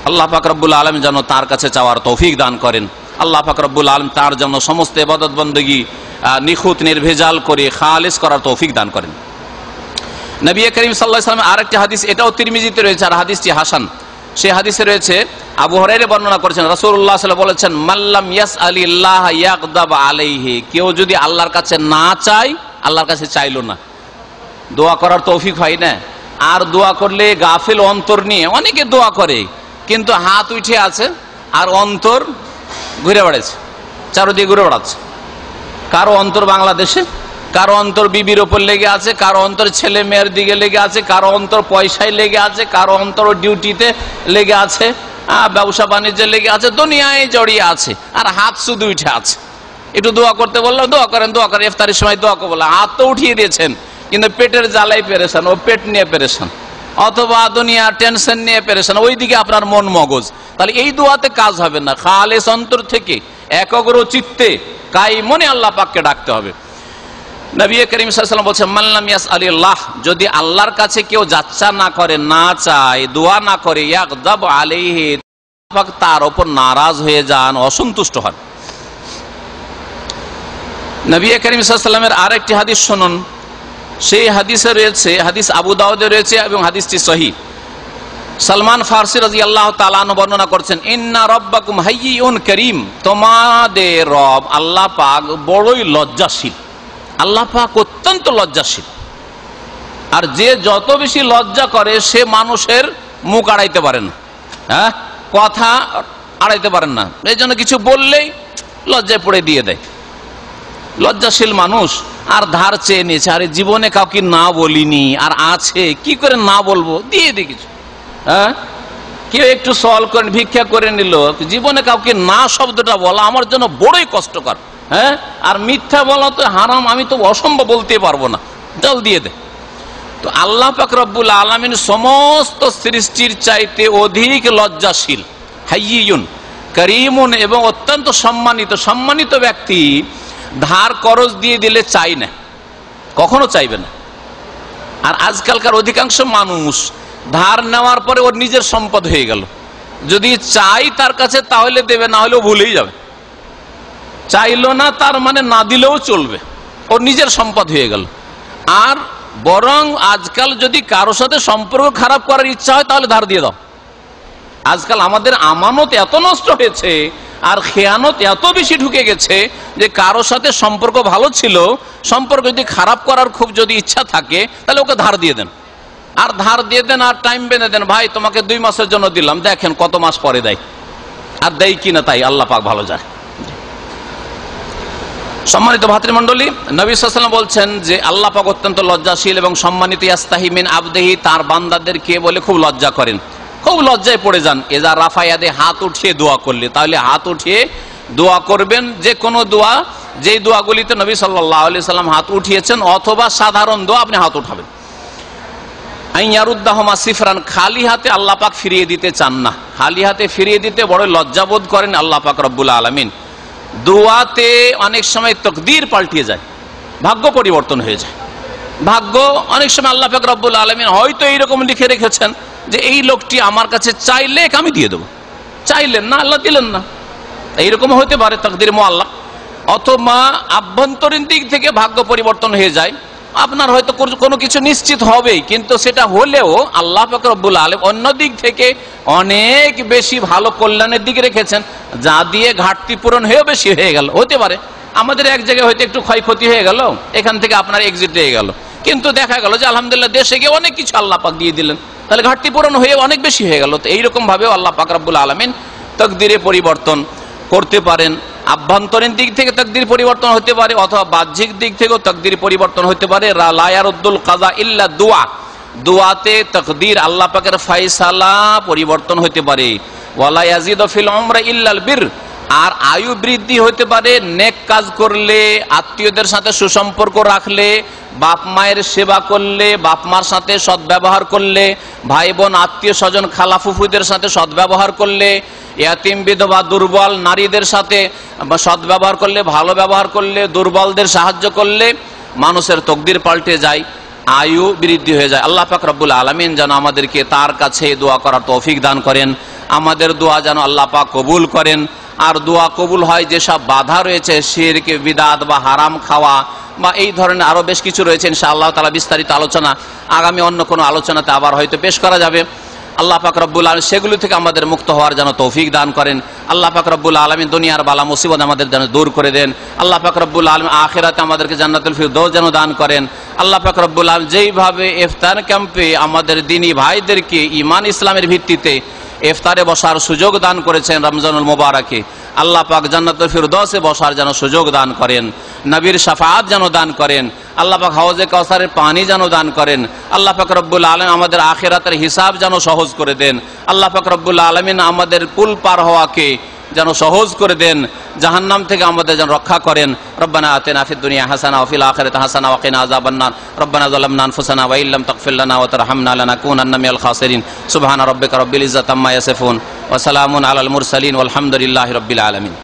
Speaker 1: আল্লাহ পাক রব্বুল আলামিন যেন তার কাছে চাওয়ার তৌফিক দান করেন। আল্লাহ পাক রব্বুল আলামিন তার জন্য সমস্ত ইবাদত বন্দেগী নিখুঁত, নির্ভেজাল করে খালিস করার তৌফিক দান করেন। নবী করিম সাল্লাল্লাহু আলাইহি ওয়াসাল্লাম আরেকটি হাদিস, এটাও তিরমিজিতে রয়েছে, আর হাদিসটি হাসান। সেই হাদিসে রয়েছে, আবু হুরায়রা বর্ণনা করেছেন, রাসূলুল্লাহ সাল্লাল্লাহু আলাইহি ওয়াসাল্লাম বলেছেন, মাল্লাম ইয়াসআলিল্লাহ ইয়াগদাব আলাইহি, কেউ যদি আল্লাহর কাছে না চায়, আল্লাহর কাছে চাইলো না, দোয়া করার তৌফিক হয় না। আর দোয়া করলে গাফিল অন্তর নিয়ে অনেকে দোয়া করে, কিন্তু হাত উঠে আছে আর অন্তর ঘুরে বেড়াচ্ছে, চারদিকে ঘুরে বেড়াচ্ছে। কারো অন্তর বাংলাদেশে, কারো অন্তর বিবির ওপর লেগে আছে, কারো অন্তর ছেলে মেয়ের দিকে লেগে আছে, কারো অন্তর পয়সায় লেগে আছে, কারো অন্তর ডিউটিতে লেগে আছে, ব্যবসা বাণিজ্যে লেগে আছে, দুনিয়ায় জড়িয়ে আছে, আর হাত শুধু উঠে আছে। একটু দোয়া করতে বললাম, দোয়া করেন, দোয়া করেন, ইফতারের সময় দোয়া করে বললাম, হাত তো উঠিয়ে দিয়েছেন, কিন্তু পেটের জ্বালাই পেরেছেন, ও পেট নিয়ে পেরেছেন, অথবা দুনিয়ার টেনশন নিয়ে পেরেছেন, ওইদিকে আপনার মন মগজ, তাহলে এই দোয়াতে কাজ হবে না। খালেস অন্তর থেকে একাগ্র চিত্তে কাই মনে আল্লাহ পাককে ডাকতে হবে। নবী করিম সাল্লাল্লাহু আলাইহি ওয়াসাল্লাম বলছেন, মান লাম ইয়াসআলিল্লাহ, যদি আল্লাহর কাছে কেউ যাচ্ছা না করে, না চায়, দোয়া না করে, ইয়াগদাব আলাইহি, পাক তার উপর নারাজ হয়ে যান, অসন্তুষ্ট হন। নবী করিম সাল্লাল্লাহু আলাইহি ওয়াসাল্লামের আরেকটি হাদিস শুনুন, সেই হাদিসে রয়েছে, হাদিস আবু দাউদে রয়েছে এবং হাদিসটি সহিহ। সালমান ফারসি রাদিয়াল্লাহু তাআলা আনহু বর্ণনা করছেন, ইন্না রাব্বাকুম হাইয়্যুন কারীম, তোমাদের রব আল্লাহ পাক বড়ই লজ্জাশীল। আল্লাহ পাক অত্যন্ত লজ্জাশীল, আর যে যত বেশি লজ্জা করে সে মানুষের মুখ আড়াইতে পারে না, হ্যাঁ, কথা আড়াইতে পারেন না, এই জন্য কিছু বললেই লজ্জায় পড়ে দিয়ে দেয়। লজ্জাশীল মানুষ আর ধার চেয়ে নিয়েছে, আরে জীবনে কাউকে না বলিনি আর আছে কি করে না বলবো, দিয়ে দিই কিছু। হ্যাঁ, কেউ একটু সওয়াল করেন, ভিক্ষা করে নিল, জীবনে কাউকে না শব্দটা বলা আমার জন্য বড়ই কষ্টকর। হ্যাঁ, আর মিথ্যা বলা তো হারাম, আমি তো অসম্ভব বলতে পারবো না, জল দিয়ে দে। তো আল্লাহ পাক রব্বুল আলামিন সমস্ত সৃষ্টির চাইতে অধিক লজ্জাশীল, হাইয়ুন করিমুন, এবং অত্যন্ত সম্মানিত ব্যক্তি ধার করজ দিয়ে দিলে চাই না, কখনো চাইবে না। আর আজকালকার অধিকাংশ মানুষ ধার নেওয়ার পরে ওর নিজের সম্পদ হয়ে গেল, যদি চাই তার কাছে তাহলে দেবে, না হলেও ভুলেই যাবে। চাইলো না তার মানে না দিলেও চলবে, ওর নিজের সম্পদ হয়ে গেল। আর বরং আজকাল যদি কারো সাথে সম্পর্ক খারাপ করার ইচ্ছা হয় তাহলে ধার দিয়ে দাও। আজকাল আমাদের আমানত এত নষ্ট হয়েছে আর খেয়ানত এত বেশি ঢুকে গেছে যে কারো সাথে সম্পর্ক ভালো ছিল, সম্পর্ক যদি খারাপ করার খুব যদি ইচ্ছা থাকে তাহলে ওকে ধার দিয়ে দেন, আর ধার দিয়ে দেন, আর টাইম বেঁধে দেন, ভাই তোমাকে 2 মাসের জন্য দিলাম, দেখেন কত মাস পরে দেয়, আর দেয় কিনা তাই আল্লাহ পাক ভালো জানে। সম্মানিত ভাতৃমণ্ডলী, নবী সাল্লাল্লাহু আলাইহি ওয়াসাল্লাম বলছেন যে আল্লাহ পাক অত্যন্ত লজ্জাশীল এবং সম্মানিত, ইয়াস্তাহি মিন আবদিহি, তার বান্দাদেরকে বলে খুব লজ্জা করেন, খুব লজ্জায় পড়ে যান। এজা রাফায়াদে, হাত উঠিয়ে দোয়া করলে, তাহলে হাত উঠিয়ে দোয়া করবেন, যে কোনো দোয়া, যেই দোয়াগুলিতে নবী সাল্লাল্লাহু আলাইহি ওয়াসাল্লাম হাত উঠিয়েছেন, অথবা সাধারণ দোয়া আপনি হাত উঠাবেন। আইয়ারুদ্দাহুমা সিফরান, খালি হাতে আল্লাহ পাক ফিরিয়ে দিতে চান না, খালি হাতে ফিরিয়ে দিতে বড় লজ্জাবোধ করেন আল্লাহ পাক রব্বুল আলামিন। দোয়াতে অনেক সময় তকদির পাল্টিয়ে যায়, ভাগ্য পরিবর্তন হয়ে যায়। ভাগ্য অনেক সময় আল্লাহ পাক রব্বুল আলামিন হয়তো এইরকম লিখে রেখেছেন যে এই লোকটি আমার কাছে চাইলে আমি দিয়ে দেবো, চাইলেন না আল্লাহ দিলেন না, এইরকম হতে পারে তাকদির মুআল্লাক। অথবা আভ্যন্তরীণ দিক থেকে ভাগ্য পরিবর্তন হয়ে যায়, আপনার হয়তো কোনো কিছু নিশ্চিত হবেই, কিন্তু সেটা হলেও আল্লাহ পাক রব্বুল আলামিন অন্য দিক থেকে অনেক বেশি ভালো কল্যাণের দিকে রেখেছেন, যা দিয়ে ঘাটতি পূরণ হয়েও বেশি হয়ে গেল। হতে পারে আমাদের এক জায়গায় হয়তো একটু ক্ষয়ক্ষতি হয়ে গেল, এখান থেকে আপনার এক্সিট হয়ে গেল, কিন্তু দেখা গেল যে আলহামদুলিল্লাহ দেশে গিয়ে অনেক কিছু আল্লাহ পাক দিয়ে দিলেন, তাহলে ঘাটতি পূরণ হয়ে অনেক বেশি হয়ে গেল। তো এইরকম ভাবেও আল্লাহ পাক রব্বুল আলামিন তাকদীরে পরিবর্তন করতে পারেন। আভ্যন্তরীণ দিক থেকে তাকদীর পরিবর্তন হতে পারে, অথবা বাহ্যিক দিক থেকেও তাকদীর পরিবর্তন হতে পারে। লা ইয়ারুদ্দুল কাযা ইল্লা দুআ, দোয়াতে তাকদীর আল্লাহ পাকের ফয়সালা পরিবর্তন হতে পারে। ওয়ালা ইয়াজিদু ফিল উমরি ইল্লাল বির, আর আয়ু বৃদ্ধি হতে পারে নেক কাজ করলে, আত্মীয়দের সাথে সুসম্পর্ক রাখলে, বাপ মায়ের সেবা করলে, বাপ মার সাথে সদ্ব্যবহার করলে, ভাই বোন আত্মীয় স্বজন খালা ফুফুদের সাথে সদ্ব্যবহার করলে, ইয়াতিম বিধবা দুর্বল নারীদের সাথে সদ্ব্যবহার করলে, ভালো ব্যবহার করলে, দুর্বলদের সাহায্য করলে মানুষের তকদির পাল্টে যায়, আয়ু বৃদ্ধি হয়ে যায়। আল্লাহ পাক রব্বুল আলামিন যেন আমাদেরকে তার কাছে দোয়া করার তৌফিক দান করেন, আমাদের দোয়া যেন আল্লাহ পাক কবুল করেন। আর দোয়া কবুল হয় যেসব বাধা রয়েছে, শিরক, বিদআত বা হারাম খাওয়া বা এই ধরনের আরো বেশ কিছু রয়েছে, ইনশাআল্লাহ তাআলা বিস্তারিত আলোচনা আগামী অন্য কোনো আলোচনাতে আবার হয়তো পেশ করা যাবে। আল্লাহ পাক রব্বুল আলামিন সেগুলি থেকে আমাদের মুক্ত হওয়ার যেন তৌফিক দান করেন। আল্লাহ পাক রব্বুল আলামিন দুনিয়ার বালা মুসিবত আমাদের যেন দূর করে দেন। আল্লাহ পাক রব্বুল আলামিন আখিরাতে আমাদেরকে জান্নাতুল ফিরদৌস যেন দান করেন। আল্লাহ পাক রব্বুল আলামিন যেইভাবে ইফতার ক্যাম্পে আমাদের দ্বীনি ভাইদেরকে ঈমান ইসলামের ভিত্তিতে ইফতারে বসার সুযোগ দান করেছেন রমজানুল মুবারকে, আল্লাহ পাক জান্নাতুল ফিরদৌসে বসার যেন সুযোগ দান করেন, নবীর শাফাআত যেন দান করেন, আল্লাহ পাক হাউজে কাউসারের পানি যেন দান করেন। আল্লাহ পাক রব্বুল আলামিন আমাদের আখিরাতের হিসাব যেন সহজ করে দেন। আল্লাহ পাক রব্বুল আলামিন আমাদের কুল পার হওয়াকে যেন সহজ করে দেন, জাহান্নাম থেকে আমাদের যেন রক্ষা করেন। রব্বানা আতিনা ফিদ দুনিয়া হাসানা ওয়া ফিল আখিরাতি হাসানা ওয়া কিনা আযাবান নার। রব্বানা যালামনা আনফুসানা ওয়া ইল্লাম তাগফির লানা ওয়া তারহামনা লানাকুনান্না মিনাল খাসিরিন। সুবহানা রাব্বিকা রাব্বিল ইজ্জাতি আম্মা ইয়াসিফুন ওয়া সালামুন আলাল মুরসালিন ওয়াল হামদুলিল্লাহি রাব্বিল আলামিন।